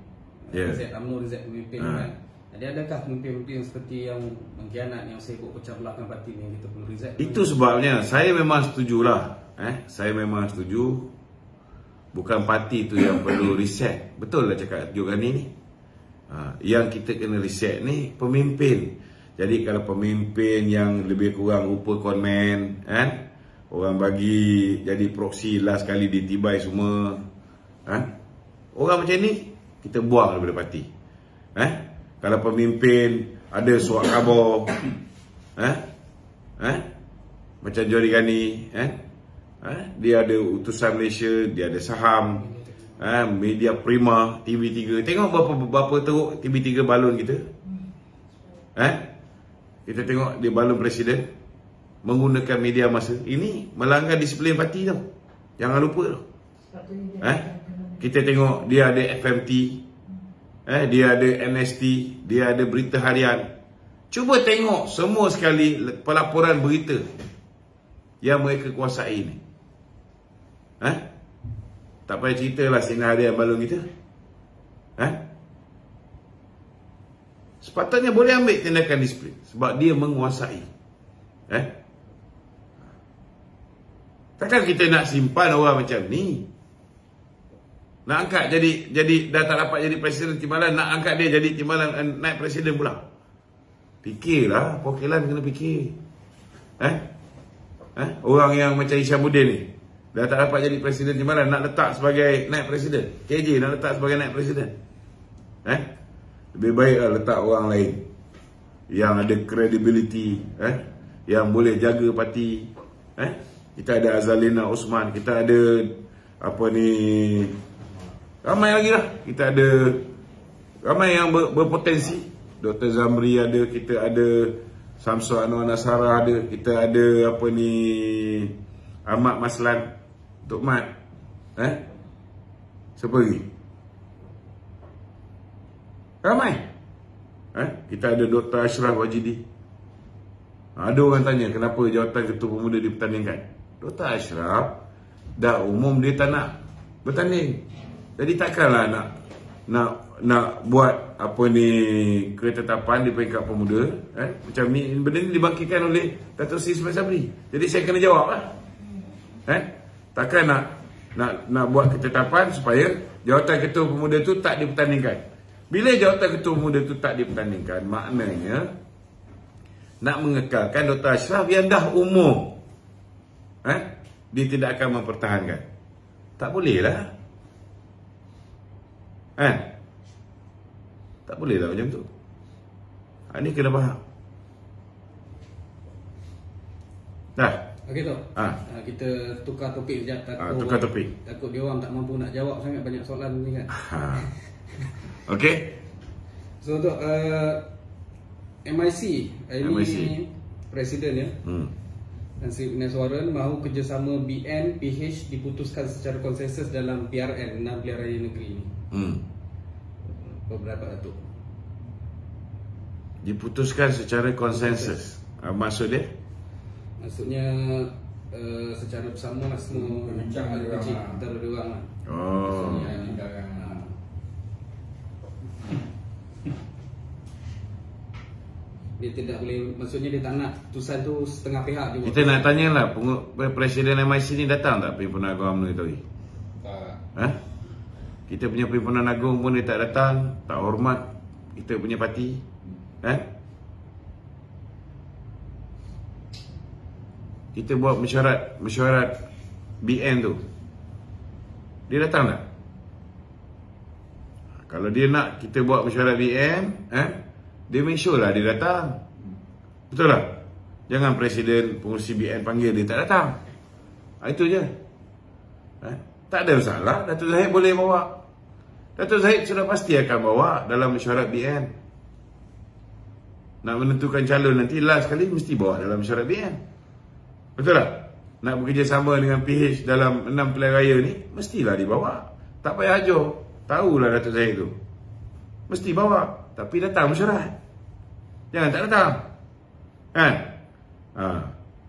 B: Rizal UMNO, Rizal pemimpin kan. Jadi adakah pemimpin-pemimpin seperti yang mengkhianat, yang sibuk pecah belahkan parti ni kita perlu Rizal? Itu
A: sebabnya saya memang setujulah. Saya memang setuju. Bukan parti tu yang perlu reset. Betul lah cakap Jo Ghani ni. Yang kita kena reset ni pemimpin. Jadi kalau pemimpin yang lebih kurang rupa konmen, orang bagi jadi proksi last kali ditibai semua, orang macam ni kita buang daripada parti. Kalau pemimpin ada surat khabar, macam John Ghani, dia ada utusan Malaysia, dia ada saham, media prima, TV3. Tengok berapa teruk TV3 balon kita. Kita tengok dia balon presiden menggunakan media masa. Ini melanggar disiplin parti tau. Jangan lupa tau. Kita tengok dia ada FMT, dia ada NST, dia ada berita harian. Cuba tengok semua sekali pelaporan berita yang mereka kuasai ni. Tak payah ceritalah sinar harian balon kita. Sepatutnya boleh ambil tindakan disiplin sebab dia menguasai. Takkan kita nak simpan orang macam ni? Nak angkat jadi dah tak dapat jadi presiden Timbalan, nak angkat dia jadi Timbalan naik presiden pula. Fikirlah, perwakilan kena fikir. Orang yang macam Isyamuddin ni dah tak dapat jadi presiden di mana nak letak sebagai naib presiden. KJ nak letak sebagai naib presiden. Lebih baiklah letak orang lain yang ada credibility, yang boleh jaga parti. Kita ada Azalina Osman, kita ada apa ni, ramai lagi lah. Kita ada ramai yang berpotensi. Dr. Zamri ada, kita ada Samsul Anwar Nasara ada, kita ada apa ni, Ahmad Maslan, Tok Mat. Siapa lagi? Ramai. Kita ada Dr. Ashraf Wajidi. Ada orang tanya kenapa jawatan Ketua Pemuda dipertandingkan. Dr. Ashraf dah umum dia tak nak bertanding. Jadi takkanlah nak buat apa ni ketetapan di peringkat pemuda, macam ni. Benda ni dibangkitkan oleh Datuk Seri Ismail Sabri. Jadi saya kena jawab lah. Takkan nak buat ketetapan supaya jawatan Ketua Pemuda tu tak dipertandingkan. Bila jawatan Ketua Pemuda tu tak dipertandingkan, maknanya nak mengekalkan Dr. Ashraf yang dah umur, dia tidak akan mempertahankan. Tak boleh lah. Tak boleh lah macam tu. Ini kena faham. Dah.
B: Okey tu. Kita tukar topik sekejap.
A: Tukar topik.
B: Takut dia orang tak mampu nak jawab sangat banyak soalan ni kan.
A: Okey.
B: So untuk MIC ini Presiden ya, dan Sri Ines Warren mahu kerjasama BN PH diputuskan secara konsensus dalam PRN 6 Pilihan Raya Negeri ini. Beberapa Datuk
A: diputuskan secara konsensus. Maksudnya
B: secara bersama lah, semua bincang antara dua orang lah. Dia tidak boleh, maksudnya dia tak nak putusan tu setengah pihak juga.
A: Kita nak tanyalah Presiden MIC ni datang tak Perhimpunan Agong UMNO tadi? Kita punya Perhimpunan Agung pun dia tak datang, tak hormat kita punya parti. Kita buat mesyuarat BN tu, dia datang tak? Kalau dia nak kita buat mesyuarat BN, dia make sure lah dia datang. Betul tak? Jangan Presiden pengurusi BN panggil dia tak datang. Itu je. Tak ada masalah. Datuk Zahid boleh bawa. Datuk Zahid sudah pasti akan bawa dalam mesyuarat BN. Nak menentukan calon nanti last kali mesti bawa dalam mesyuarat BN. Betul tak? Nak bekerjasama dengan PH dalam 6 pilihan raya ni, mestilah dibawa. Tak payah ajar. Tahulah Datuk Zahid tu. Mesti bawa. Tapi datang mesyuarat. Jangan tak datang.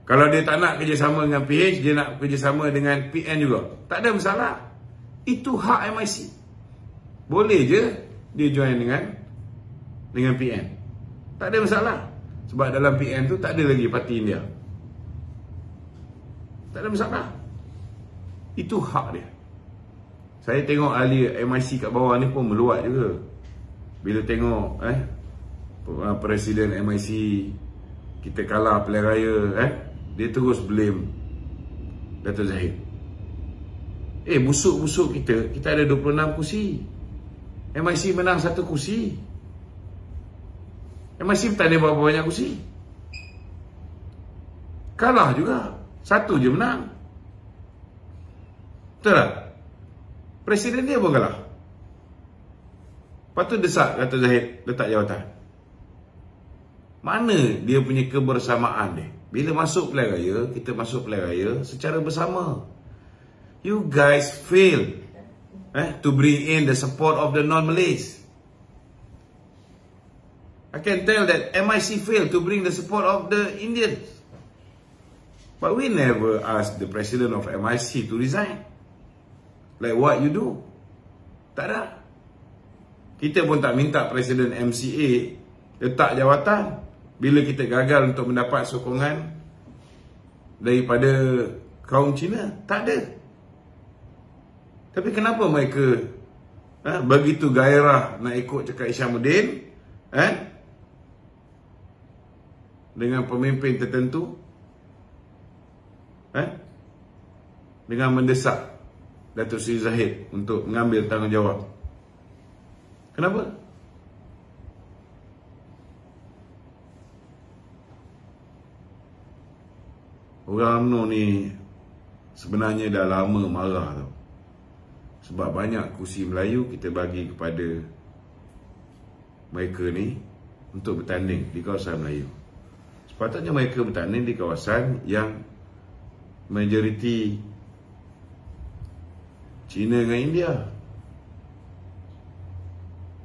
A: Kalau dia tak nak kerjasama dengan PH, dia nak kerjasama dengan PN juga, tak ada masalah. Itu hak MIC. Boleh je dia join dengan PN. Tak ada masalah. Sebab dalam PN tu tak ada lagi parti India. Tak ada masalah. Itu hak dia. Saya tengok ahli MIC kat bawah ni pun meluat juga. Bila tengok Presiden MIC kita kalah pilihan raya, dia terus blame Datuk Zahid. Busuk-busuk kita ada 26 kursi. MIC menang 1 kursi. MIC bertanding berapa banyak kursi? Kalah juga. 1 je menang. Betul tak? Presiden dia pun kalah. Lepas tu desak Datuk Zahid letak jawatan. Mana dia punya kebersamaan dia? Bila masuk pilihan raya, kita masuk pilihan raya secara bersama. You guys fail to bring in the support of the non-Malays. I can tell that MIC failed to bring the support of the Indians. But we never asked the president of MIC to resign. Like what you do. Tak ada. Kita pun tak minta Presiden MCA letak jawatan bila kita gagal untuk mendapat sokongan daripada kaum Cina. Tak ada. Tapi kenapa mereka begitu gairah nak ikut cakap Isyamuddin? dengan pemimpin tertentu, dengan mendesak Datuk Seri Zahid untuk mengambil tanggungjawab. Kenapa? Orang UMNO ni sebenarnya dah lama marah tau. Sebab banyak kursi Melayu kita bagi kepada mereka ni untuk bertanding di kawasan Melayu. Sepatutnya mereka bertanding di kawasan yang majoriti China dengan India.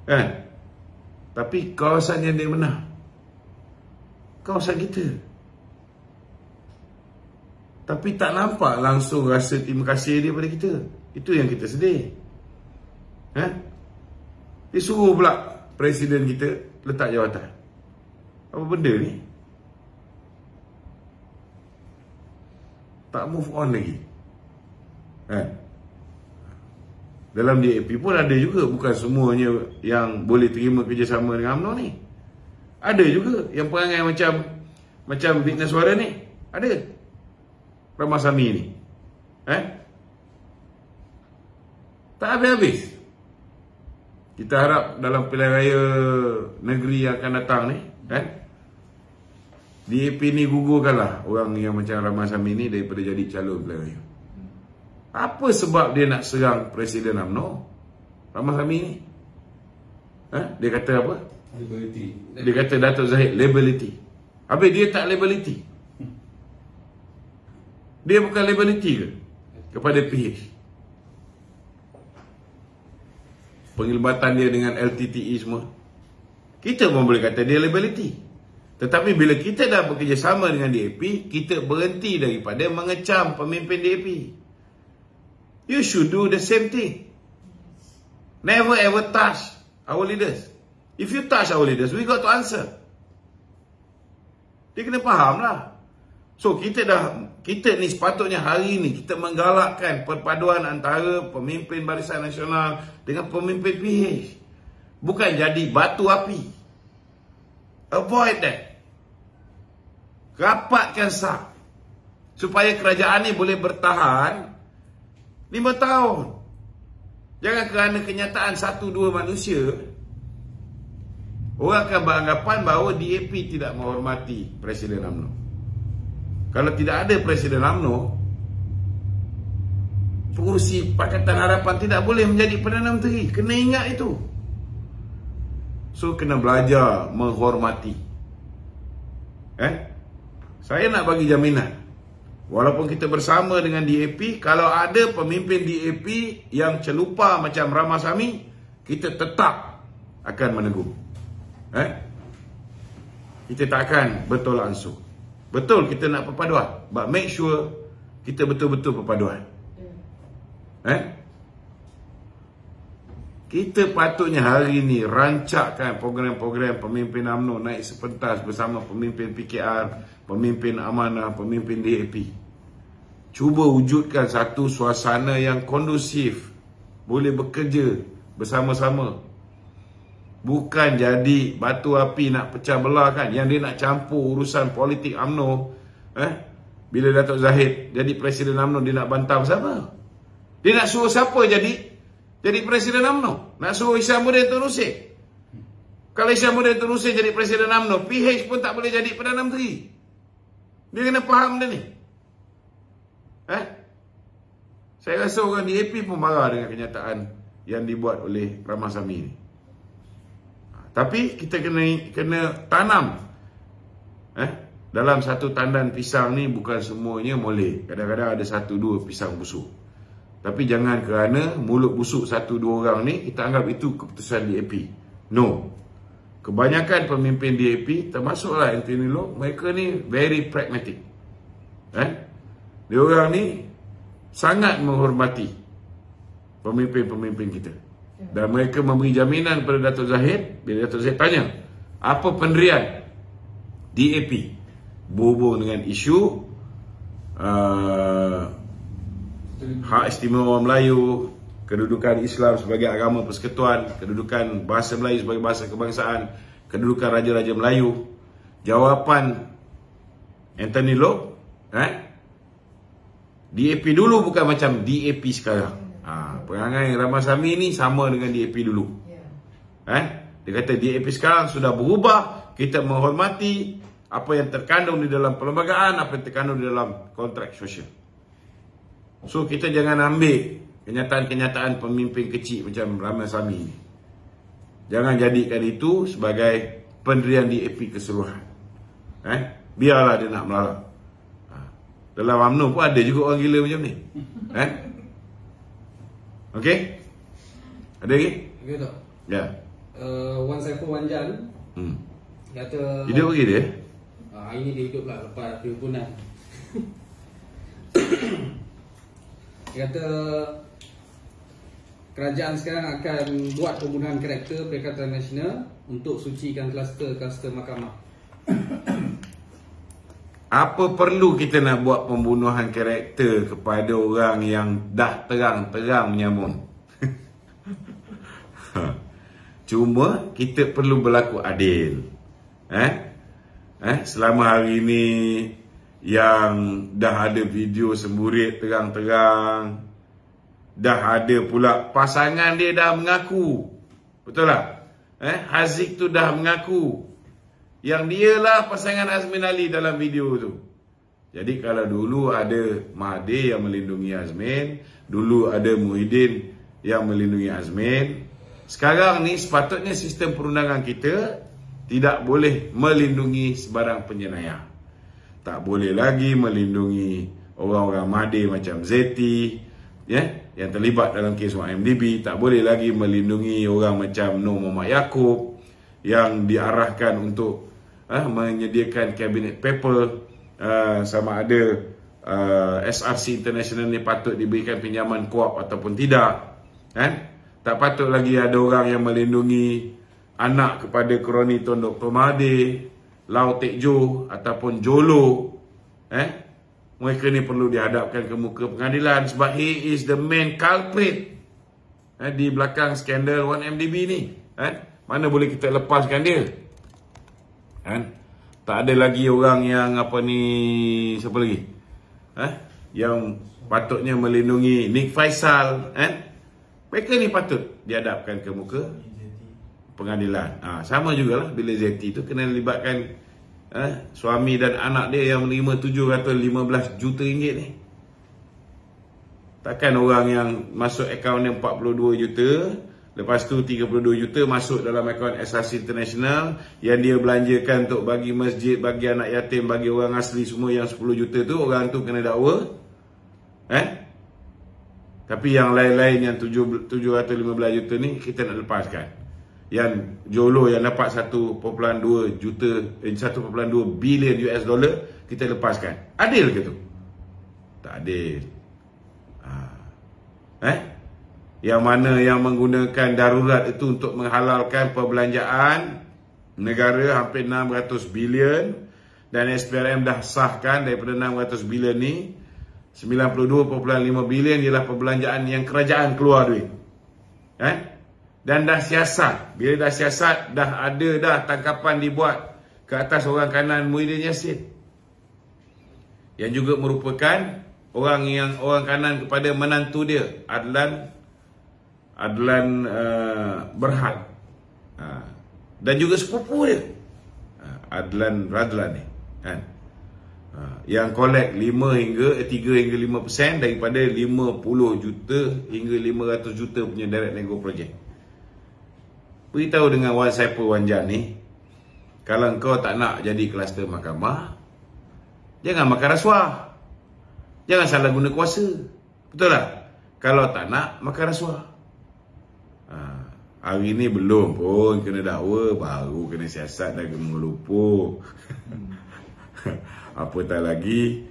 A: Kan? Tapi kawasan yang dia menang, kawasan kita. Tapi tak nampak langsung rasa terima kasih dia pada kita. Itu yang kita sedih. Dia suruh pula presiden kita letak jawatan. Apa benda ni? Tak move on lagi. Dalam DAP pun ada juga, bukan semuanya yang boleh terima kerjasama dengan UMNO ni. Ada juga yang perangai macam Bidna Suara ni. Ada. Ramasamy ni. Tak habis-habis. Kita harap dalam pilihan raya negeri yang akan datang ni, DAP ni gugurkanlah orang yang macam Ramasamy ni daripada jadi calon pilihan raya. Apa sebab dia nak serang Presiden UMNO? Ramasamy ni. Dia kata apa?
B: Liability.
A: Dia kata Datuk Zahid liability. Habis dia tak liability. Dia bukan liability ke kepada PH? Penglibatan dia dengan LTTE semua, kita pun boleh kata dia liability. Tetapi bila kita dah bekerjasama dengan DAP, kita berhenti daripada mengecam pemimpin DAP. You should do the same thing. Never ever touch our leaders. If you touch our leaders, we got to answer. Dia kena faham lah. So kita ni sepatutnya hari ni kita menggalakkan perpaduan antara pemimpin Barisan Nasional dengan pemimpin PH. Bukan jadi batu api. Avoid that. Rapatkan sah supaya kerajaan ni boleh bertahan 5 tahun. Jangan kerana kenyataan 1-2 manusia orang akan beranggapan bahawa DAP tidak menghormati Presiden UMNO. Kalau tidak ada Presiden UMNO, pengurusi Pakatan Harapan tidak boleh menjadi Perdana Menteri. Kena ingat itu. So kena belajar menghormati. Saya nak bagi jaminan, walaupun kita bersama dengan DAP, kalau ada pemimpin DAP yang celupa macam Ramasamy, kita tetap akan menegur. Kita tak akan bertolak ansur. Betul kita nak perpaduan, but make sure kita betul-betul perpaduan. Kita patutnya hari ni rancakkan program-program pemimpin UMNO naik sepentas bersama pemimpin PKR, pemimpin Amanah, pemimpin DAP. Cuba wujudkan satu suasana yang kondusif, boleh bekerja bersama-sama. Bukan jadi batu api nak pecah belah kan. Yang dia nak campur urusan politik UMNO. Bila Datuk Zahid jadi Presiden UMNO, dia nak bantah siapa? Dia nak suruh siapa jadi Presiden UMNO? Nak suruh Hishamuddin Tun Nusir? Kalau Hishamuddin Tun Nusir jadi Presiden UMNO, PH pun tak boleh jadi Perdana Menteri. Dia kena faham dia ni. Saya rasa orang DAP pun marah dengan kenyataan yang dibuat oleh Ramasamy ni. Tapi kita kena tanam. Dalam satu tandan pisang ni bukan semuanya molek. Kadang-kadang ada 1-2 pisang busuk. Tapi jangan kerana mulut busuk 1-2 orang ni kita anggap itu keputusan DAP. No. Kebanyakan pemimpin DAP, termasuklah Anthony Loh, mereka ni very pragmatic. Dia orang ni sangat menghormati pemimpin-pemimpin kita. Dan mereka memberi jaminan kepada Datuk Zahid. Bila Datuk Zahid tanya apa pendirian DAP berhubung dengan isu hak istimewa Melayu, kedudukan Islam sebagai agama persekutuan, kedudukan bahasa Melayu sebagai bahasa kebangsaan, kedudukan Raja-Raja Melayu, jawapan Anthony Loke, DAP dulu bukan macam DAP sekarang. Perangai Ramasamy ni sama dengan DAP dulu. Dia kata DAP sekarang sudah berubah. Kita menghormati apa yang terkandung di dalam perlembagaan, apa yang terkandung di dalam kontrak sosial. So kita jangan ambil kenyataan-kenyataan pemimpin kecil macam Ramasamy ni. Jangan jadikan itu sebagai pendirian DAP keseluruhan. Biarlah dia nak melarang. Dalam UMNO pun ada juga orang gila macam ni. Okey? Ada lagi?
B: Okey tak?
A: Ya.
B: Wan Saiful Wanjan kata
A: hidup lagi dia?
B: Hari ni dia hidup lah lepas pengukuran. Dia kata kerajaan sekarang akan buat pembunuhan karakter Perikatan Nasional untuk sucikan kluster mahkamah.
A: Apa perlu kita nak buat pembunuhan karakter kepada orang yang dah terang-terang menyamun? Cuma kita perlu berlaku adil. Selama hari ni yang dah ada video semburit terang-terang, dah ada pula pasangan dia dah mengaku. Betul tak? Haziq tu dah mengaku yang dialah pasangan Azmin Ali dalam video tu. Jadi kalau dulu ada Mahathir yang melindungi Azmin, dulu ada Muhyiddin yang melindungi Azmin, sekarang ni sepatutnya sistem perundangan kita tidak boleh melindungi sebarang penjenayah. Tak boleh lagi melindungi orang-orang Mahathir macam Zeti, yang terlibat dalam kes YMDB. Tak boleh lagi melindungi orang macam Nur Muhammad Yaakob yang diarahkan untuk menyediakan cabinet paper, sama ada SRC International ni patut diberikan pinjaman KOAP ataupun tidak. Tak patut lagi ada orang yang melindungi anak kepada kroni Tun Dr. Mahathir, Lau Tek Jo ataupun Jolo. Mereka ni perlu dihadapkan ke muka pengadilan sebab he is the main culprit di belakang skandal 1MDB ni. Mana boleh kita lepaskan dia? Tak ada lagi orang yang apa ni, siapa lagi? Yang patutnya melindungi Nick Faisal. Mereka ni patut dihadapkan ke muka pengadilan. Sama jugalah bila Zeti tu kena libatkan suami dan anak dia yang menerima 715 juta ringgit ni. Takkan orang yang masuk akaun dia 42 juta, lepas tu 32 juta masuk dalam akaun SRC International yang dia belanjakan untuk bagi masjid, bagi anak yatim, bagi orang asli semua, yang 10 juta tu orang tu kena dakwa. Tapi yang lain-lain yang 715 juta ni kita nak lepaskan. Yang Jolo yang dapat 1.2 juta, 1.2 bilion US dollar kita lepaskan. Adil ke tu? Tak adil. Yang mana yang menggunakan darurat itu untuk menghalalkan perbelanjaan negara hampir 600 bilion, dan SPRM dah sahkan daripada 600 bilion ni 92.5 bilion ialah perbelanjaan yang kerajaan keluar duit. Dan dah siasat. Bila dah siasat, dah ada dah tangkapan dibuat ke atas orang kanan Muhyiddin Yassin, yang juga merupakan orang kanan kepada menantu dia Adlan Berhad, dan juga sepupu dia Adlan Radlan ni, yang collect 3 hingga 5% daripada 50 juta hingga 500 juta punya direct nego project. Beritahu dengan Wan Saiful Wanjan ni, kalau kau tak nak jadi kluster mahkamah, jangan makan rasuah, jangan salah guna kuasa. Betul tak? Kalau tak nak makan rasuah. Hari ni belum pun kena dakwa, baru kena siasat dah mengelupuh. Apatah lagi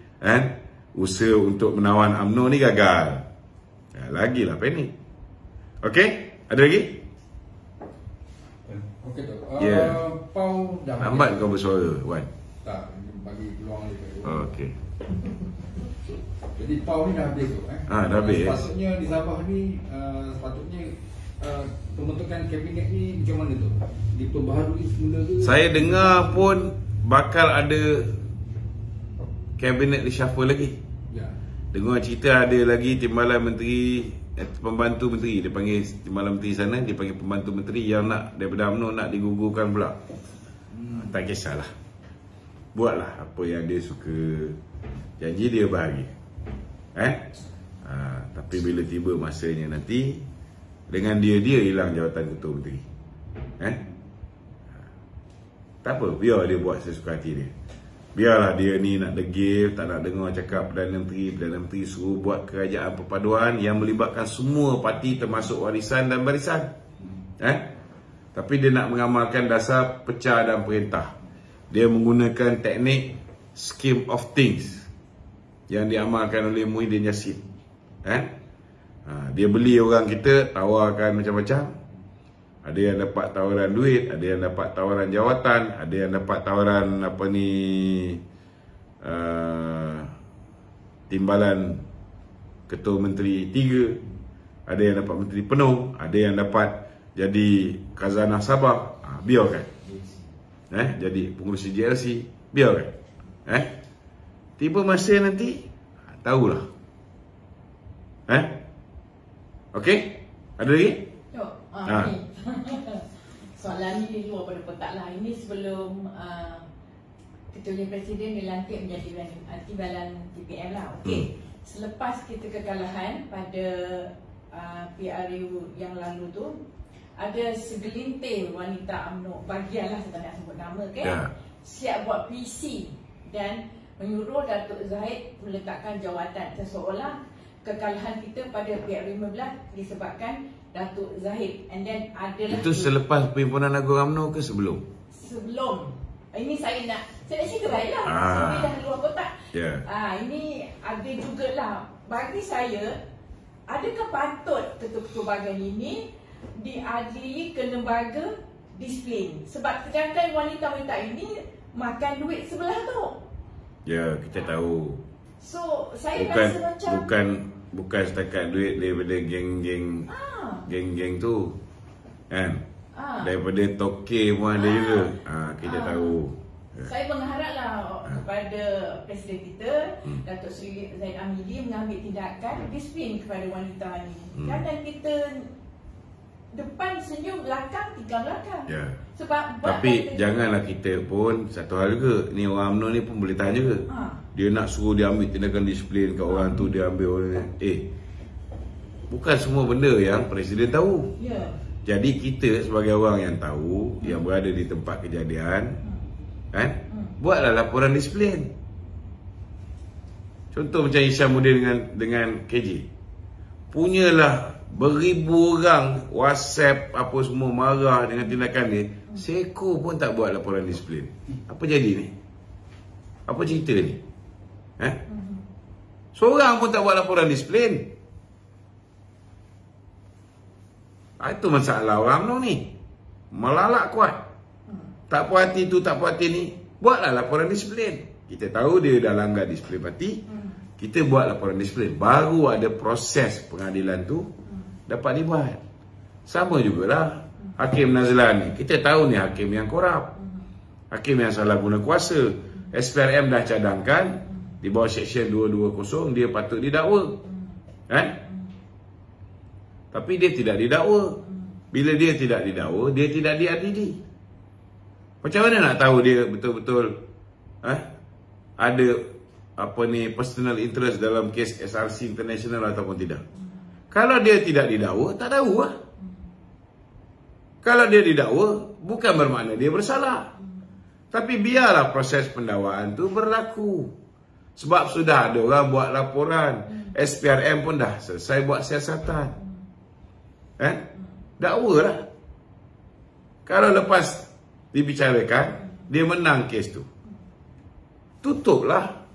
A: usaha untuk menawan UMNO ni gagal. Lagilah panik. Okey? Ada lagi?
B: Okey tu.
A: Pau dah lambat kau bersuara, Wan.
B: Tak, bagi peluang lagi.
A: Okey.
B: Jadi Pau ni dah habis tu
A: dah habis.
B: Sepatutnya di Sabah ni sepatutnya pembentukan kabinet ni macam mana tu? Diperbaharui semula ke?
A: Saya dengar pun bakal ada kabinet reshuffle lagi.
B: Ya.
A: Dengar cerita ada lagi timbalan menteri, pembantu menteri, dia panggil timbalan menteri sana, dia panggil pembantu menteri yang nak daripada UMNO nak digugurkan pula. Tak kisahlah. Buatlah apa yang dia suka. Janji dia bahagia. Tapi bila tiba masanya nanti, dengan dia hilang jawatan ketua menteri. Tak apa, biar dia buat sesuka hati dia. Biarlah dia ni nak degil, tak nak dengar cakap Perdana Menteri suruh buat kerajaan perpaduan yang melibatkan semua parti termasuk warisan dan barisan. Tapi dia nak mengamalkan dasar pecah dan perintah. Dia menggunakan teknik scheme of things yang diamalkan oleh Muhyiddin Yassin. Dia beli orang kita, tawarkan macam-macam. Ada yang dapat tawaran duit, ada yang dapat tawaran jawatan, ada yang dapat tawaran timbalan ketua menteri 3, ada yang dapat menteri penuh, ada yang dapat jadi khazanah Sabah. Biarkan. Jadi pengurus GLC, biarkan. Tiba masa nanti, tahulah. Okey? Ada lagi?
C: Ni. Soalan ni di luar pada kotak lah. Ini sebelum Ketua Presiden dilantik menjadi timbalan TPM lah. Okey. Selepas kita kekalahan pada PRU yang lalu tu, ada segelintir wanita UMNO, bagianlah saya tak nak sebut nama kan, siap buat PC dan menyuruh Datuk Zahid meletakkan jawatan, seolah kekalahan kita pada PRU 15 disebabkan Datuk Zahid. And then adalah
A: itu selepas Perhimpunan Agung UMNO ke sebelum?
C: Sebelum. Ini saya nak cerai lah. Ini dah luar kotak. Ini ada jugalah. Bagi saya, adakah patut ketua-ketua bahagian ini diadili ke lembaga disiplin? Sebab sedangkan wanita-wanita ini makan duit sebelah tu.
A: Ya, kita tahu.
C: So, saya rasa macam
A: bukan setakat duit daripada geng-geng tu, kan? Daripada toke pun ada juga. Kita tahu.
C: Saya mengharaplah kepada Presiden kita, Datuk Seri Zahid Hamidi, mengambil tindakan disiplin kepada wanita ini. Kadang kita depan senyum, belakang tiga belakang. Sebab
A: tapi janganlah kita pun, satu hal juga, ni orang UMNO ni pun boleh tahan juga. Dia nak suruh dia ambil tindakan disiplin kat orang tu, dia ambil orang. Bukan semua benda yang Presiden tahu. Jadi kita sebagai orang yang tahu, yang berada di tempat kejadian, buatlah laporan disiplin. Contoh macam Hishamuddin dengan KJ, punyalah beribu orang WhatsApp apa semua marah dengan tindakan dia, seko pun tak buat laporan disiplin. Apa jadi ni? Apa cerita ni? Seorang pun tak buat laporan disiplin. Itu masalah orang UMNO ni. Melalak kuat. Tak puas hati tu, tak puas hati ni, buatlah laporan disiplin. Kita tahu dia dah langgar disiplin parti, kita buat laporan disiplin. Baru ada proses pengadilan tu dapat dibuat. Sama jugalah Hakim Nazlan ni. Kita tahu ni hakim yang korup, hakim yang salah guna kuasa. SPRM dah cadangkan di bawah Seksyen 220 dia patut didakwa. Tapi dia tidak didakwa. Bila dia tidak didakwa, dia tidak diadili. Macam mana nak tahu dia betul-betul ada personal interest dalam kes SRC International ataupun tidak? Kalau dia tidak didakwa, tak tahu lah. Kalau dia didakwa, bukan bermakna dia bersalah. Tapi biarlah proses pendakwaan tu berlaku. Sebab sudah ada orang buat laporan. SPRM pun dah selesai buat siasatan. Dakwalah. Kalau lepas dibicarakan, dia menang kes tu, tutuplah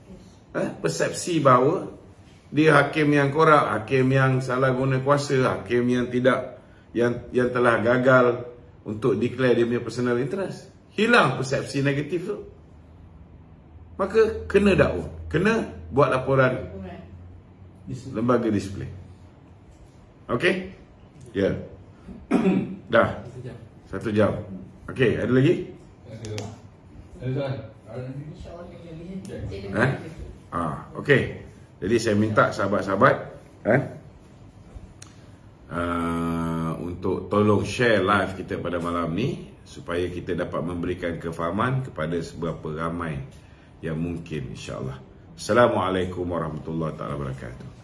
A: persepsi bahawa dia hakim yang korup, hakim yang salah guna kuasa, hakim yang tidak, yang telah gagal untuk declare dia punya personal interest. Hilang persepsi negatif tu. Maka kena dakwa, kena buat laporan lembaga disiplin. Okey? Ya. Dah 1 jam. Okey, ada lagi?
D: Ada soalan?
A: Okey. Jadi saya minta sahabat-sahabat untuk tolong share live kita pada malam ni supaya kita dapat memberikan kefahaman kepada seberapa ramai yang mungkin, insya-Allah. Assalamualaikum warahmatullahi wabarakatuh.